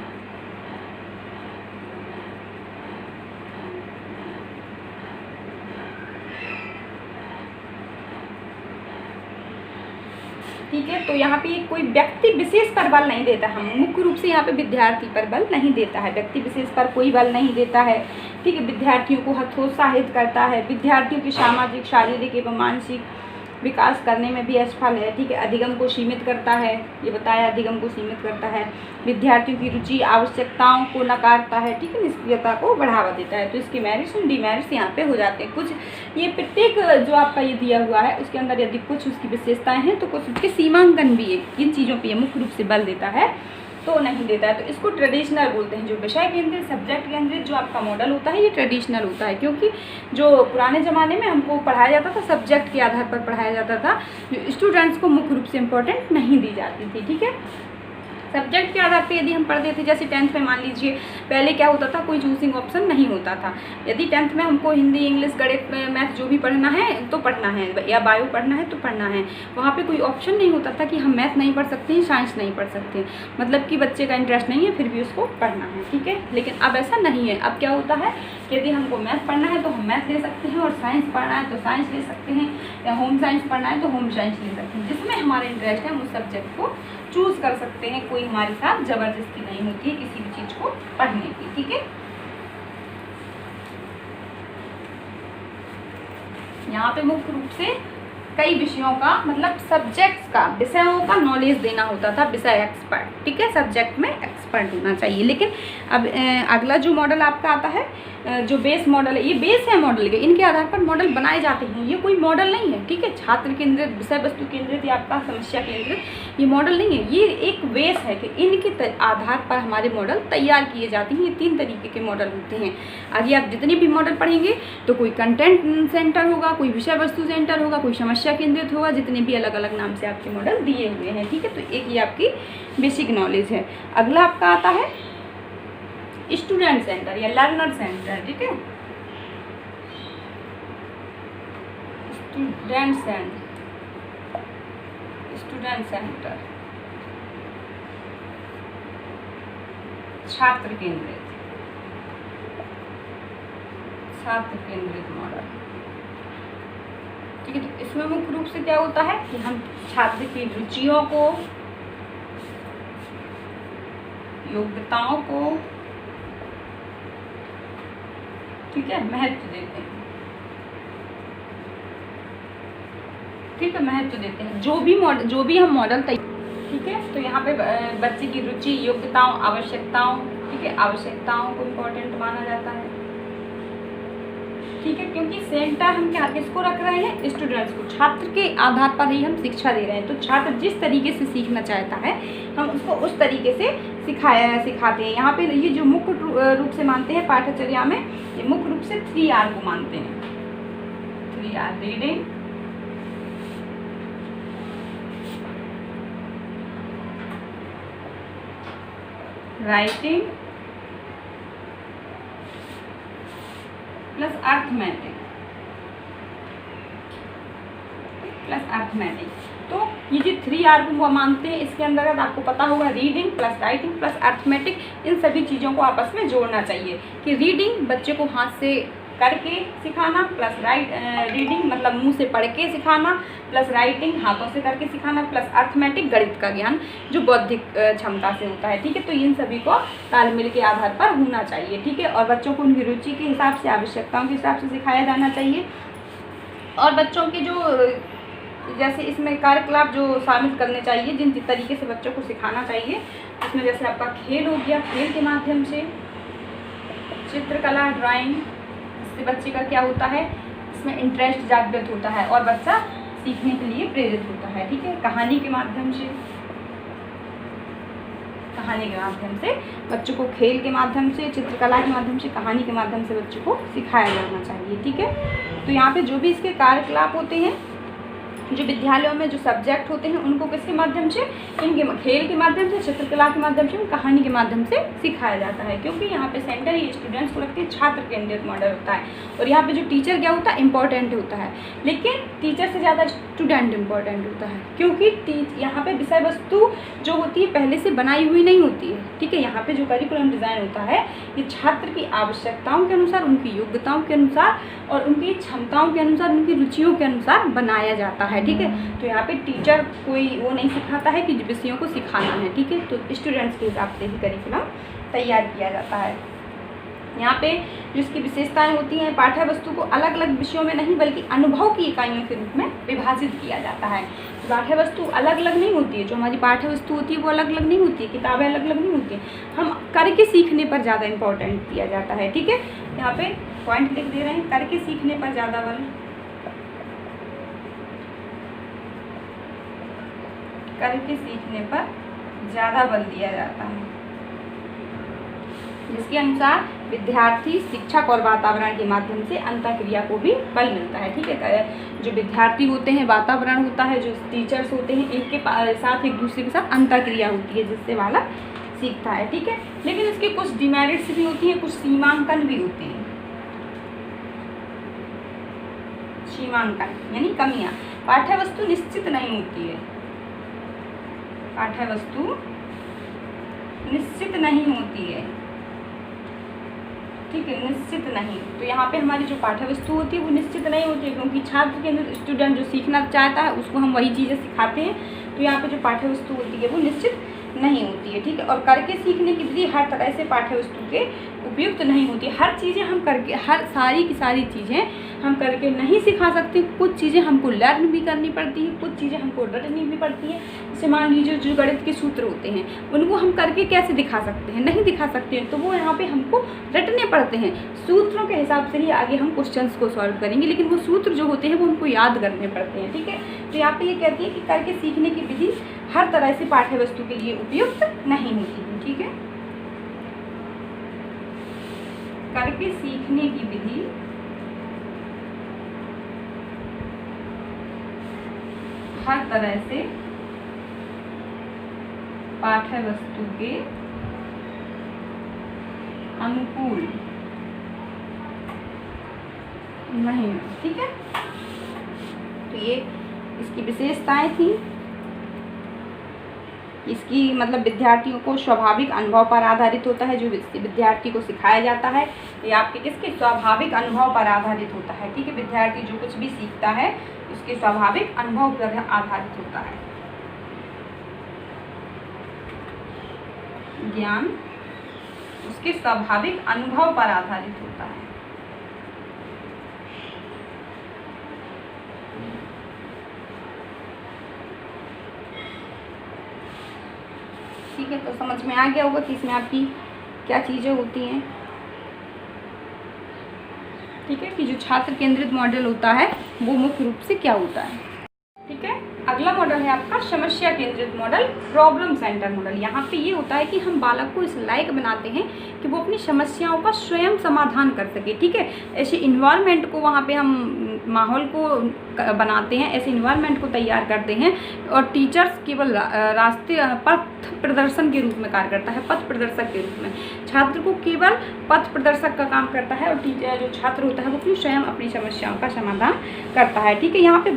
ठीक है। तो यहाँ पे कोई व्यक्ति विशेष पर बल नहीं देता, हम मुख्य रूप से यहाँ पे विद्यार्थी पर बल नहीं देता है, व्यक्ति विशेष पर कोई बल नहीं देता है, ठीक है। विद्यार्थियों को हतोत्साहित करता है, विद्यार्थियों की सामाजिक, शारीरिक एवं मानसिक विकास करने में भी असफल है, ठीक है। अधिगम को सीमित करता है, ये बताया, अधिगम को सीमित करता है, विद्यार्थियों की रुचि, आवश्यकताओं को नकारता है, ठीक है। निष्क्रियता को बढ़ावा देता है। तो इसके मेरिट्स और डिमेरिट्स यहाँ पे हो जाते हैं कुछ। ये प्रत्येक जो आपका ये दिया हुआ है उसके अंदर यदि कुछ उसकी विशेषताएं हैं तो कुछ उसके सीमांकन भी है, इन चीज़ों पर मुख्य रूप से बल देता है तो नहीं देता है। तो इसको ट्रेडिशनल बोलते हैं। जो विषय केंद्रित, सब्जेक्ट केंद्रित जो आपका मॉडल होता है ये ट्रेडिशनल होता है, क्योंकि जो पुराने ज़माने में हमको पढ़ाया जाता था सब्जेक्ट के आधार पर पढ़ाया जाता था, जो स्टूडेंट्स को मुख्य रूप से इम्पोर्टेंट नहीं दी जाती थी, ठीक है। सब्जेक्ट के आधार पे यदि हम पढ़ते थे, जैसे 10th में मान लीजिए पहले क्या होता था, कोई चूजिंग ऑप्शन नहीं होता था। यदि 10th में हमको हिंदी, इंग्लिश, गणित, मैथ जो भी पढ़ना है तो पढ़ना है, या बायो पढ़ना है तो पढ़ना है, वहाँ पे कोई ऑप्शन नहीं होता था कि हम मैथ नहीं पढ़ सकते हैं, साइंस नहीं पढ़ सकते, मतलब कि बच्चे का इंटरेस्ट नहीं है फिर भी उसको पढ़ना है, ठीक है। लेकिन अब ऐसा नहीं है। अब क्या होता है, यदि हमको मैथ पढ़ना है तो हम मैथ ले सकते हैं, और साइंस पढ़ना है तो साइंस ले सकते हैं, या होम साइंस पढ़ना है तो होम साइंस ले सकते हैं। जिसमें हमारा इंटरेस्ट है हम उस सब्जेक्ट को चूज कर सकते हैं, कोई हमारे साथ जबरदस्ती नहीं होती है किसी भी चीज को पढ़ने की, ठीक है। यहाँ पे मुख्य रूप से कई विषयों का, मतलब सब्जेक्ट्स का, विषयों का नॉलेज देना होता था, विषय एक्सपर्ट, ठीक है। सब्जेक्ट में एक्सपर्ट होना चाहिए। लेकिन अब अगला जो मॉडल आपका आता है, जो बेस मॉडल है, ये बेस है मॉडल के, इनके आधार पर मॉडल बनाए जाते हैं। ये कोई मॉडल नहीं है, ठीक है। छात्र केंद्रित, विषय वस्तु केंद्रित या आपका समस्या केंद्रित ये मॉडल नहीं है, ये एक बेस है कि इनके आधार पर हमारे मॉडल तैयार किए जाते हैं। ये 3 तरीके के मॉडल होते हैं। आगे आप जितने भी मॉडल पढ़ेंगे तो कोई कंटेंट सेंटर होगा, कोई विषय वस्तु सेंटर होगा, कोई समस्या केंद्रित होगा, जितने भी अलग अलग नाम से आपके मॉडल दिए हुए हैं, ठीक है। तो एक ये आपकी बेसिक नॉलेज है। अगला आपका आता है स्टूडेंट सेंटर या लर्नर सेंटर, ठीक है। स्टूडेंट सेंटर छात्र केंद्रित मॉडल, ठीक है। तो इसमें मुख्य रूप से क्या होता है कि हम छात्र की रुचियों को, योग्यताओं को, ठीक है, महत्व देते हैं, ठीक है, महत्व देते हैं। जो भी हम मॉडल तैयार, ठीक है। तो यहाँ पे बच्चे की रुचि, योग्यताओं, आवश्यकताओं, ठीक है, आवश्यकताओं को इम्पोर्टेंट माना जाता है, ठीक है, क्योंकि सेंटर हम क्या किसको रख रहे हैं, स्टूडेंट्स को, छात्र के आधार पर ही हम शिक्षा दे रहे हैं। तो छात्र जिस तरीके से सीखना चाहता है हम उसको उस तरीके से सिखाते हैं। यहाँ पे ये जो मुख्य रूप से मानते हैं पाठ्यचर्या में, ये मुख्य रूप से 3R को मानते हैं। 3R, reading, writing plus arithmetic तो ये जो 3R को वो मानते हैं, इसके अंतर्गत आपको पता होगा reading plus writing plus arithmetic, इन सभी चीज़ों को आपस में जोड़ना चाहिए कि रीडिंग बच्चे को हाथ से करके सिखाना, प्लस रीडिंग मतलब मुंह से पढ़ के सिखाना, प्लस राइटिंग हाथों से करके सिखाना, प्लस अर्थमेटिक गणित का ज्ञान जो बौद्धिक क्षमता से होता है। ठीक है, तो इन सभी को तालमेल के आधार पर होना चाहिए। ठीक है, और बच्चों को उनकी रुचि के हिसाब से, आवश्यकताओं के हिसाब से सिखाया जाना चाहिए। और बच्चों के जो जैसे इसमें कार्यकलाप जो शामिल करने चाहिए, जिन तरीके से बच्चों को सिखाना चाहिए, इसमें जैसे आपका खेल हो गया, खेल के माध्यम से, चित्रकला, ड्राइंग, इससे बच्चे का क्या होता है, इसमें इंटरेस्ट जागृत होता है और बच्चा सीखने के लिए प्रेरित होता है। ठीक है, कहानी के माध्यम से बच्चों को, खेल के माध्यम से, चित्रकला के माध्यम से, कहानी के माध्यम से बच्चों को सिखाया जाना चाहिए। ठीक है, तो यहाँ पे जो भी इसके कार्यकलाप होते हैं, जो विद्यालयों में जो सब्जेक्ट होते हैं, उनको किसके माध्यम से, इनके खेल के माध्यम से, चित्रकला के माध्यम से, कहानी के माध्यम से सिखाया जाता है। क्योंकि यहाँ पे सेंटर ही स्टूडेंट्स को रखते हैं, छात्र केंद्रित मॉडल होता है। और यहाँ पे जो टीचर क्या होता है, इम्पोर्टेंट होता है, लेकिन टीचर से ज़्यादा स्टूडेंट इम्पोर्टेंट होता है। क्योंकि यहाँ पे विषय वस्तु जो होती है पहले से बनाई हुई नहीं होती है। ठीक है, यहाँ पे जो करिकुलम डिज़ाइन होता है ये छात्र की आवश्यकताओं के अनुसार, उनकी योग्यताओं के अनुसार और उनकी क्षमताओं के अनुसार, उनकी रुचियों के अनुसार बनाया जाता है। ठीक है, तो यहाँ पे टीचर कोई वो नहीं सिखाता है कि विषयों को सिखाना है। ठीक है, तो स्टूडेंट्स के हिसाब से ही करिकुलम तैयार किया जाता है। यहाँ पे जो इसकी विशेषताएं होती हैं, पाठ्य वस्तु को अलग अलग विषयों में नहीं बल्कि अनुभव की इकाइयों के रूप में विभाजित किया जाता है। पाठ्य वस्तु अलग अलग नहीं होती है, जो हमारी पाठ्य वस्तु होती है वो अलग अलग नहीं होती है, किताबें अलग अलग नहीं होती हैं, हम करके सीखने पर ज़्यादा इम्पोर्टेंट दिया जाता है। ठीक है, यहाँ पे पॉइंट लिख दे रहे हैं, करके सीखने पर ज़्यादा बल, करके सीखने पर ज़्यादा बल दिया जाता है, जिसके अनुसार विद्यार्थी, शिक्षक और वातावरण के माध्यम से अंतःक्रिया को भी बल मिलता है। ठीक है, जो विद्यार्थी होते हैं, वातावरण होता है, जो टीचर्स होते हैं, इनके साथ एक दूसरे के साथ अंतःक्रिया होती है, जिससे बालक सीखता है। ठीक है, लेकिन इसके कुछ डिमेरिट्स भी होती हैं, कुछ सीमांकन भी होते हैं। सीमांकन यानी कमियां, पाठ्य वस्तु निश्चित नहीं होती है, पाठ्य वस्तु निश्चित नहीं होती है। ठीक है, निश्चित नहीं, तो यहाँ पे हमारी जो पाठ्य वस्तु होती है वो निश्चित नहीं होती है, क्योंकि छात्र के अंदर स्टूडेंट जो सीखना चाहता है उसको हम वही चीज़ें सिखाते हैं। तो यहाँ पे जो पाठ्य वस्तु होती है वो निश्चित नहीं होती है। ठीक है, और करके सीखने की विधि हर तरह से पाठ्य वस्तु के उपयुक्त नहीं होती। हर चीज़ें हम करके, हर सारी की सारी चीज़ें हम करके नहीं सिखा सकते। कुछ चीज़ें हमको लर्न भी करनी पड़ती है, कुछ चीज़ें हमको रटनी भी पड़ती है। जैसे मान लीजिए जो गणित के सूत्र होते हैं उनको हम करके कैसे दिखा सकते हैं, नहीं दिखा सकते हैं, तो वो यहाँ पे हमको रटने पड़ते हैं। सूत्रों के हिसाब से ही आगे हम क्वेश्चंस को सॉल्व करेंगे, लेकिन वो सूत्र जो होते हैं वो हमको याद करने पड़ते हैं। ठीक है, तो यहाँ पे ये कहती है कि करके सीखने की विधि हर तरह से पाठ्य वस्तु के लिए उपयुक्त नहीं होती है। ठीक है, करके सीखने की विधि हर तरह से पाठ्य वस्तु के अनुकूल नहीं। ठीक है, तो ये इसकी विशेषताएं थी। इसकी मतलब विद्यार्थियों को स्वाभाविक अनुभव पर आधारित होता है, जो विद्यार्थी को सिखाया जाता है ये आपके किसके स्वाभाविक अनुभव पर आधारित होता है। ठीक है, विद्यार्थी जो कुछ भी सीखता है उसके स्वाभाविक अनुभव पर आधारित होता है। ज्ञान उसके स्वाभाविक अनुभव पर आधारित होता है। ठीक है, तो समझ में आ गया होगा कि इसमें आपकी क्या चीज़ें होती हैं। ठीक है, कि जो छात्र केंद्रित मॉडल होता है वो मुख्य रूप से क्या होता है। ठीक है, अगला मॉडल है आपका समस्या केंद्रित मॉडल, प्रॉब्लम सेंटर मॉडल। यहाँ पे ये होता है कि हम बालक को इस लायक बनाते हैं कि वो अपनी समस्याओं का स्वयं समाधान कर सके। ठीक है, ऐसे इन्वायरमेंट को वहाँ पे हम माहौल को बनाते हैं, ऐसे इन्वायरमेंट को तैयार करते हैं और टीचर्स केवल रास्ते पथ प्रदर्शन के रूप में कार्य करता है, पथ प्रदर्शक के रूप में। छात्र को केवल पथ प्रदर्शक का काम करता है और टीचर जो छात्र होता है वो अपनी स्वयं अपनी समस्याओं का समाधान करता है। ठीक है, यहाँ पे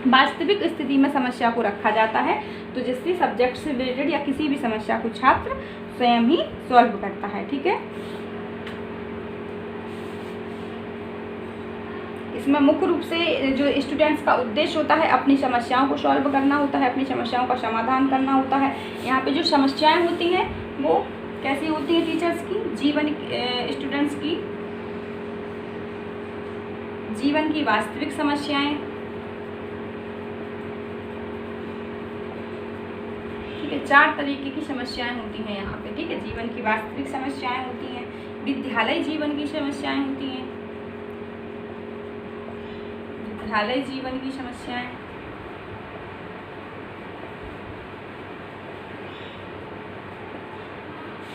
वास्तविक स्थिति में समस्या को रखा जाता है, तो जिससे सब्जेक्ट से रिलेटेड या किसी भी समस्या को छात्र स्वयं ही सॉल्व करता है। ठीक है, इसमें मुख्य रूप से जो स्टूडेंट्स का उद्देश्य होता है अपनी समस्याओं को सॉल्व करना होता है, अपनी समस्याओं का समाधान करना होता है। यहाँ पे जो समस्याएं होती हैं वो कैसी होती हैं टीचर्स की, स्टूडेंट्स की जीवन की वास्तविक समस्याएं। ठीक है, 4 तरीके की समस्याएं होती हैं यहाँ पे। ठीक है, जीवन की वास्तविक समस्याएं होती हैं, विद्यालय जीवन की समस्याएं होती हैं, विद्यालय जीवन की समस्याएं,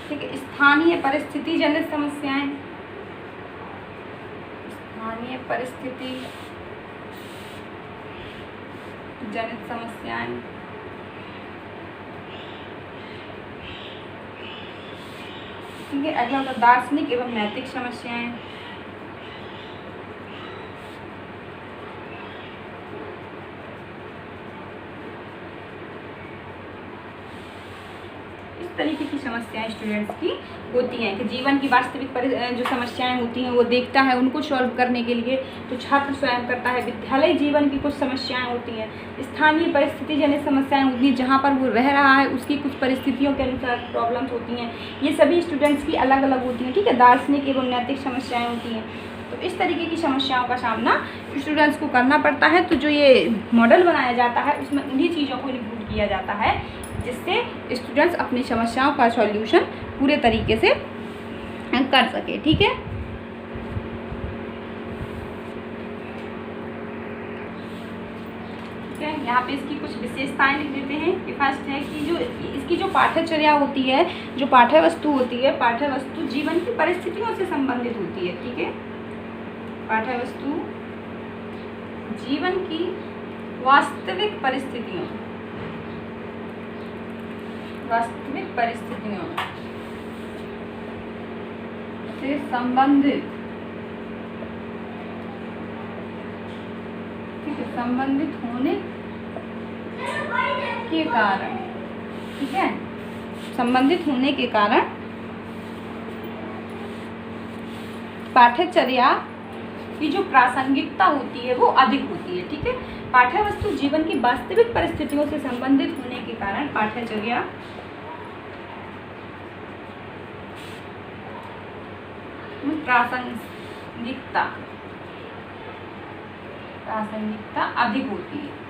ठीक है, स्थानीय परिस्थिति जनित समस्याएं, स्थानीय परिस्थिति जनित समस्याएं, ठीक है। अगला होता है दार्शनिक एवं नैतिक समस्याएं, तरीके की समस्याएं स्टूडेंट्स की होती हैं कि जीवन की वास्तविक जो समस्याएं होती हैं वो देखता है, उनको सॉल्व करने के लिए तो छात्र स्वयं करता है। विद्यालय जीवन की कुछ समस्याएं होती हैं, स्थानीय परिस्थिति जनित समस्याएं होती हैं, जहाँ पर वो रह रहा है उसकी कुछ परिस्थितियों के अनुसार प्रॉब्लम्स होती हैं, ये सभी स्टूडेंट्स की अलग अलग होती हैं। ठीक है, दार्शनिक एवं नैतिक समस्याएँ होती हैं। तो इस तरीके की समस्याओं का सामना स्टूडेंट्स को करना पड़ता है। तो जो ये मॉडल बनाया जाता है उसमें उन्हीं चीज़ों को इंक्लूड किया जाता है जिससे स्टूडेंट्स अपनी समस्याओं का सॉल्यूशन पूरे तरीके से कर सके। ठीक है, यहाँ पे इसकी कुछ विशेषताएं लिख देते हैं कि फर्स्ट है कि जो इसकी जो पाठ्यचर्या होती है, जो पाठ्य वस्तु होती है, पाठ्य वस्तु जीवन की परिस्थितियों से संबंधित होती है। ठीक है, पाठ्य वस्तु जीवन की वास्तविक परिस्थितियों से संबंधित, ठीक है, संबंधित होने के कारण, ठीक है, संबंधित होने के कारण पाठ्यचर्या की जो प्रासंगिकता होती है वो अधिक होती है। ठीक है, पाठ्य वस्तु जीवन की वास्तविक परिस्थितियों से संबंधित होने के कारण पाठ्यचर्या प्रासंगिकता अधिक होती है।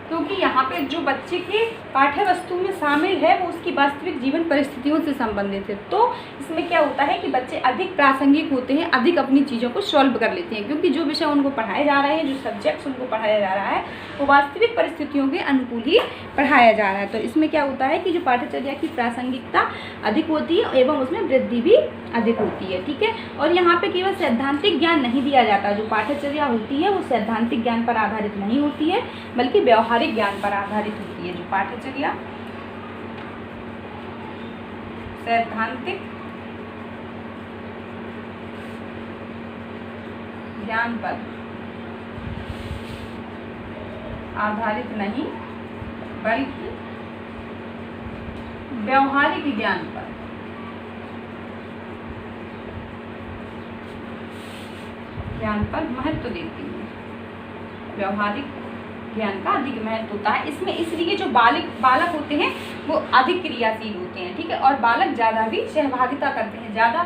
क्योंकि यहाँ पे जो बच्चे के पाठ्य वस्तु में शामिल है वो उसकी वास्तविक जीवन परिस्थितियों से संबंधित है। तो इसमें क्या होता है कि बच्चे अधिक प्रासंगिक होते हैं, अधिक अपनी चीज़ों को सॉल्व कर लेते हैं, क्योंकि जो विषय उनको पढ़ाए जा रहे हैं, जो सब्जेक्ट्स उनको पढ़ाया जा रहा है वो वास्तविक परिस्थितियों के अनुकूल ही पढ़ाया जा रहा है। तो इसमें क्या होता है कि जो पाठ्यचर्या की प्रासंगिकता अधिक होती है एवं उसमें वृद्धि भी अधिक होती है। ठीक है, और यहाँ पे केवल सैद्धांतिक ज्ञान नहीं दिया जाता। जो पाठ्यचर्या होती है वो सैद्धांतिक ज्ञान पर आधारित नहीं होती है, बल्कि व्यवहारिक ज्ञान पर आधारित होती है। जो पाठ्यचर्या सैद्धांतिक ज्ञान पर आधारित नहीं बल्कि व्यवहारिक ज्ञान पर महत्व देती है। व्यवहारिक ज्ञान का अधिक महत्व होता है इसमें, इसलिए जो बालक होते हैं वो अधिक क्रियाशील होते हैं। ठीक है, और बालक ज़्यादा भी सहभागिता करते हैं, ज़्यादा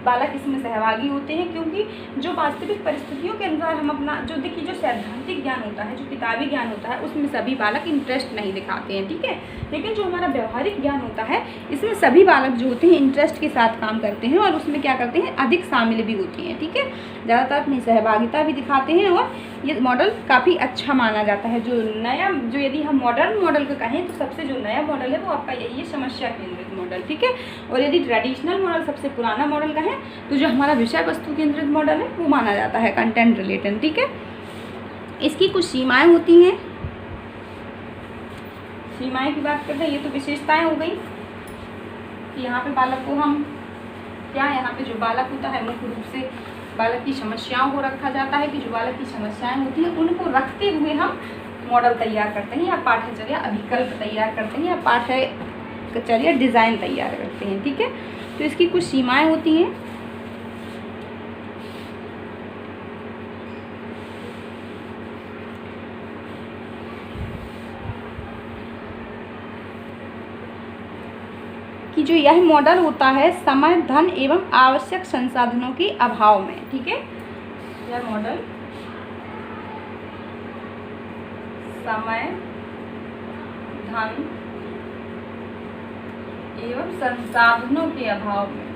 बालक इसमें सहभागी होते हैं, क्योंकि जो वास्तविक परिस्थितियों के अनुसार हम अपना जो देखिए जो सैद्धांतिक ज्ञान होता है, जो किताबी ज्ञान होता है, उसमें सभी बालक इंटरेस्ट नहीं दिखाते हैं, ठीक है। लेकिन जो हमारा व्यवहारिक ज्ञान होता है, इसमें सभी बालक जो होते हैं इंटरेस्ट के साथ काम करते हैं और उसमें क्या करते हैं, अधिक शामिल भी होते हैं, ठीक है। ज़्यादातर अपनी सहभागिता भी दिखाते हैं और ये मॉडल काफ़ी अच्छा माना जाता है। जो नया जो यदि हम मॉडर्न मॉडल का कहें तो सबसे जो नया मॉडल है वो आपका यही है, समस्या केंद्रित मॉडल, ठीक है। और यदि ट्रेडिशनल मॉडल सबसे पुराना मॉडल कहें तो जो हमारा विषय वस्तु केंद्रित मॉडल है वो माना जाता है, कंटेंट रिलेटेड, ठीक है। इसकी कुछ सीमाएं होती हैं। सीमाएं की बात करते हैं, ये तो विशेषताएं हो गई कि यहाँ पे बालक को हम क्या, यहाँ पे जो बालक होता है मुख्य रूप से बालक की समस्याओं को रखा जाता है कि जो बालक की समस्याएं होती हैं उनको रखते हुए हम मॉडल तैयार करते हैं या पाठ्यचर्या अभिकल्प तैयार करते हैं या पाठ्यचर्या डिज़ाइन तैयार करते हैं, ठीक है। तो इसकी कुछ सीमाएं होती हैं। कि जो यह मॉडल होता है समय, धन एवं आवश्यक संसाधनों के अभाव में, ठीक है। यह मॉडल समय, धन एवं संसाधनों के अभाव में,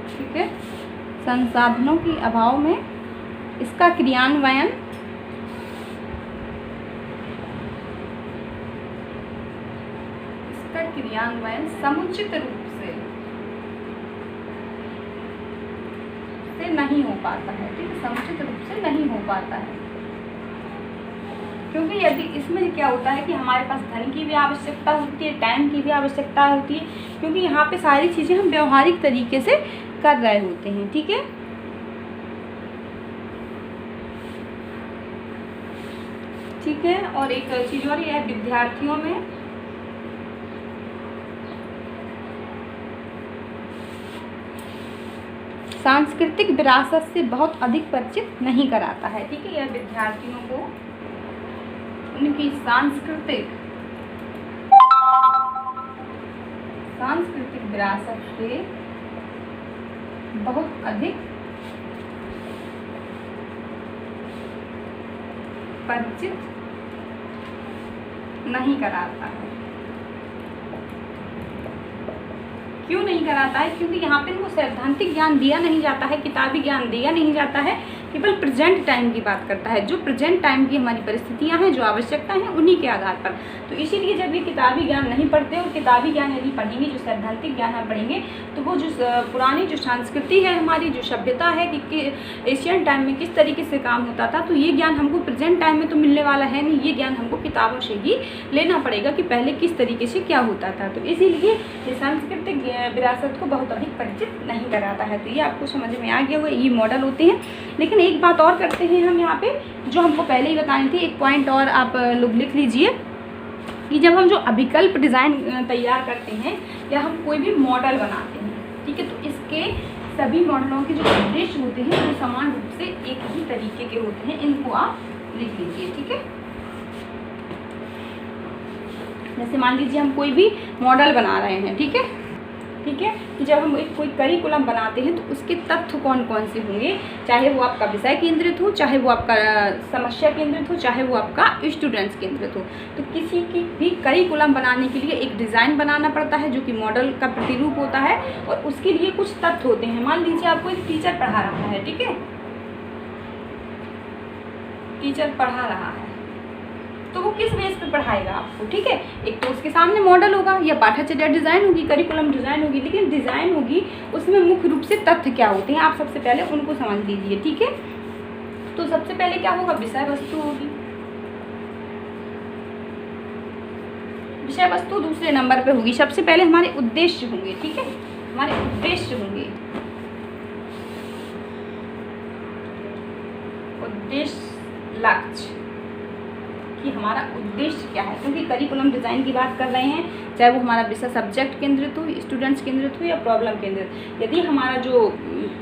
ठीक है, संसाधनों के अभाव में इसका क्रियान्वयन समुचित रूप से नहीं हो पाता है, ठीक है, समुचित रूप से नहीं हो पाता है। क्योंकि यदि इसमें क्या होता है कि हमारे पास धन की भी आवश्यकता होती है, टाइम की भी आवश्यकता होती है, क्योंकि यहाँ पे सारी चीज़ें हम व्यवहारिक तरीके से कर रहे होते हैं, ठीक है। ठीक है, और एक चीज़ और ये है विद्यार्थियों में सांस्कृतिक विरासत से बहुत अधिक परिचित नहीं कराता है, ठीक है। यह विद्यार्थियों को उनकी सांस्कृतिक विरासत से बहुत अधिक परिचित नहीं कराता है। क्यों नहीं कराता है? क्योंकि यहाँ पे इनको सैद्धांतिक ज्ञान दिया नहीं जाता है, किताबी ज्ञान दिया नहीं जाता है, केवल प्रेजेंट टाइम की बात करता है। जो प्रेजेंट टाइम की हमारी परिस्थितियाँ हैं, जो आवश्यकताएं हैं, उन्हीं के आधार पर। तो इसीलिए जब ये किताबी ज्ञान नहीं पढ़ते और किताबी ज्ञान यदि पढ़ेंगे, जो सैद्धांतिक ज्ञान हम पढ़ेंगे, तो वो जो पुरानी जो संस्कृति है, हमारी जो सभ्यता है कि एशियन टाइम में किस तरीके से काम होता था, तो ये ज्ञान हमको प्रेजेंट टाइम में तो मिलने वाला है नहीं। ये ज्ञान हमको किताबों से ही लेना पड़ेगा कि पहले किस तरीके से क्या होता था। तो इसीलिए ये सांस्कृतिक विरासत को बहुत अधिक परिचित नहीं कराता है। तो ये आपको समझ में आ गया हुआ, ये मॉडल होते हैं। लेकिन एक बात और करते हैं हम यहाँ पे, जो हमको पहले ही बतानी थी, एक पॉइंट और आप लोग लिख लीजिए कि जब हम जो अभिकल्प डिज़ाइन तैयार करते हैं या हम कोई भी मॉडल बनाते हैं, ठीक है, तो इसके सभी मॉडलों के जो उद्देश्य होते हैं वो समान रूप से एक ही तरीके के होते हैं। इनको आप लिख लीजिए, ठीक है। जैसे मान लीजिए हम कोई भी मॉडल बना रहे हैं, ठीक है, कि जब हम एक कोई करिकुलम बनाते हैं तो उसके तत्व कौन कौन से होंगे, चाहे वो आपका विषय केंद्रित हो, चाहे वो आपका समस्या केंद्रित हो, चाहे वो आपका स्टूडेंट्स केंद्रित हो। तो किसी की भी करिकुलम बनाने के लिए एक डिज़ाइन बनाना पड़ता है जो कि मॉडल का प्रतिरूप होता है, और उसके लिए कुछ तत्व होते हैं। मान लीजिए आपको एक टीचर पढ़ा रहा है, ठीक है, टीचर पढ़ा रहा है, तो वो किस बेस पे पढ़ाएगा आपको, ठीक है। एक तो उसके सामने मॉडल होगा या पाठ्यचर्या डिज़ाइन होगी, करिकुलम डिज़ाइन होगी, लेकिन डिज़ाइन होगी उसमें मुख्य रूप से तथ्य क्या होते हैं, आप सबसे पहले उनको समझ लीजिए, ठीक है। तो सबसे पहले क्या होगा, विषय वस्तु होगी। विषय वस्तु दूसरे नंबर पे होगी। सबसे पहले हमारे उद्देश्य होंगे, ठीक है, हमारे उद्देश्य होंगे, उद्देश्य लक्ष्य कि हमारा उद्देश्य क्या है, क्योंकि करिकुलम डिज़ाइन की बात कर रहे हैं, चाहे वो हमारा विषय सब्जेक्ट केंद्रित हो, स्टूडेंट्स केंद्रित हो या प्रॉब्लम केंद्रित। यदि हमारा जो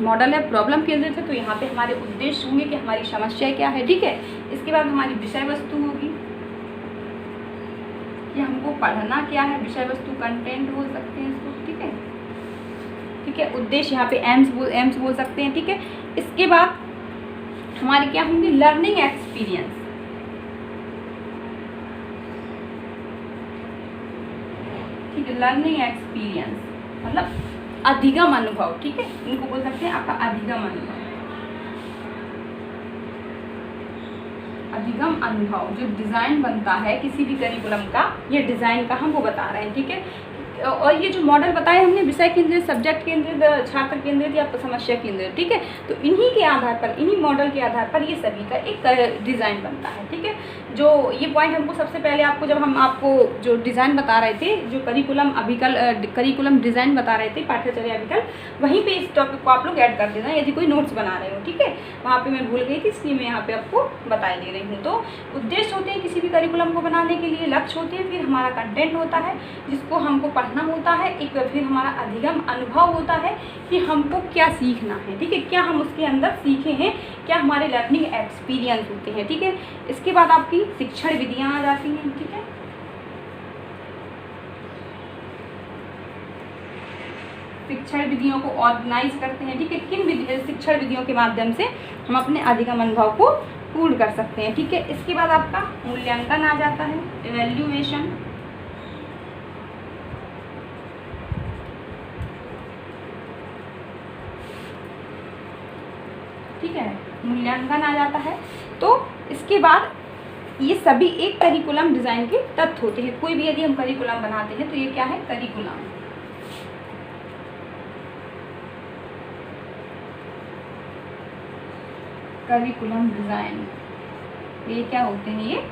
मॉडल है प्रॉब्लम केंद्रित है तो यहाँ पे हमारे उद्देश्य होंगे कि हमारी समस्या क्या है, ठीक है। इसके बाद हमारी विषय वस्तु होगी कि हमको पढ़ना क्या है, विषय वस्तु कंटेंट बोल सकते हैं इसको, ठीक है। ठीक है, उद्देश्य यहाँ पे एम्स बोल सकते हैं, ठीक है। इसके बाद हमारे क्या होंगे, लर्निंग एक्सपीरियंस। ठीक है, लर्निंग एक्सपीरियंस मतलब अधिगम अनुभव, ठीक है, इनको बोल सकते हैं आपका अधिगम अनुभव। अधिगम अनुभव जो डिज़ाइन बनता है किसी भी करिकुलम का, ये डिज़ाइन का हम वो बता रहे हैं, ठीक है। और ये जो मॉडल बताए हमने, विषय केंद्रित, सब्जेक्ट केंद्रित, छात्र केंद्रित या समस्या केंद्रित, ठीक है। तो इन्हीं के आधार पर, इन्हीं मॉडल के आधार पर ये सभी का एक डिज़ाइन बनता है, ठीक है। जो ये पॉइंट हमको सबसे पहले आपको, जब हम आपको जो डिज़ाइन बता रहे थे, जो करिकुलम डिज़ाइन बता रहे थे, पाठ्यचर्या अभिकल्प, वहीं पे इस टॉपिक को आप लोग ऐड कर देना यदि कोई नोट्स बना रहे हो, ठीक है। वहाँ पे मैं भूल गई थी, इसलिए मैं यहाँ पे आपको बता दे रही हूँ। तो उद्देश्य होते हैं किसी भी करिकुलम को बनाने के लिए, लक्ष्य होते हैं, फिर हमारा कंटेंट होता है जिसको हमको पढ़ना होता है, एक फिर हमारा अधिगम अनुभव होता है कि हमको क्या सीखना है, ठीक है, क्या हम उसके अंदर सीखे हैं, क्या हमारे लर्निंग एक्सपीरियंस होते हैं, ठीक है। इसके बाद आपकी शिक्षण विधियाँ आ जाती हैं, ठीक है। शिक्षण विधियों को ऑर्गेनाइज करते हैं, ठीक है। किन शिक्षण विधियों के माध्यम से हम अपने अधिगम अनुभव को पूर्ण कर सकते हैं, ठीक है। इसके बाद आपका मूल्यांकन आ जाता है, इवैल्यूएशन। ठीक है, मूल्यांकन आ जाता है। तो इसके बाद ये सभी एक करिकुलम डिज़ाइन के तत्व होते हैं। कोई भी यदि हम करिकुलम बनाते हैं तो ये क्या है, करिकुलम। करिकुलम डिज़ाइन, ये क्या होते हैं, ये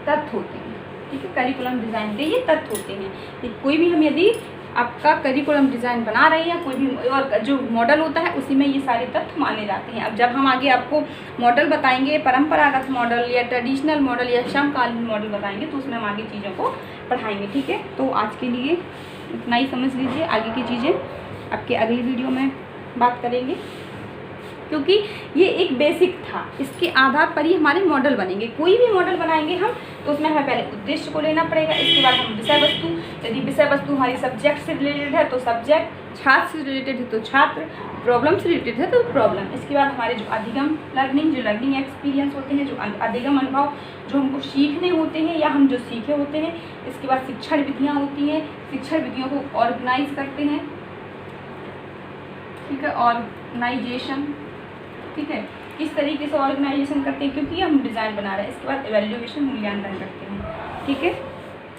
तत्व होते हैं, ठीक है। करिकुलम डिज़ाइन के ये तत्व होते हैं। कोई भी हम यदि आपका करिकुलम डिज़ाइन बना रहे हैं या कोई भी, और जो मॉडल होता है उसी में ये सारे तत्व माने जाते हैं। अब जब हम आगे आपको मॉडल बताएंगे, परंपरागत मॉडल या ट्रेडिशनल मॉडल या समकालीन मॉडल बताएंगे, तो उसमें हम आगे चीज़ों को पढ़ाएंगे, ठीक है। तो आज के लिए इतना ही समझ लीजिए, आगे की चीज़ें आपके अगली वीडियो में बात करेंगे, क्योंकि ये एक बेसिक था, इसके आधार पर ही हमारे मॉडल बनेंगे। कोई भी मॉडल बनाएंगे हम तो उसमें हमें पहले उद्देश्य को लेना पड़ेगा, इसके बाद हम विषय वस्तु, यदि विषय वस्तु हमारी सब्जेक्ट से रिलेटेड है तो सब्जेक्ट, छात्र से रिलेटेड है तो छात्र, प्रॉब्लम से रिलेटेड है तो प्रॉब्लम। इसके बाद हमारे जो अधिगम लर्निंग, जो लर्निंग एक्सपीरियंस होते हैं, जो अधिगम अनुभव जो हमको सीखने होते हैं या हम जो सीखे होते हैं। इसके बाद शिक्षण विधियाँ होती हैं, शिक्षण विधियों को ऑर्गेनाइज करते हैं, ठीक है, ऑर्गेनाइजेशन, ठीक है, किस तरीके से ऑर्गेनाइजेशन करते हैं, क्योंकि हम डिज़ाइन बना रहे हैं। इसके बाद इवैल्यूएशन, मूल्यांकन करते हैं, ठीक है।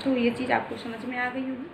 तो ये चीज़ आपको समझ में आ गई होगी।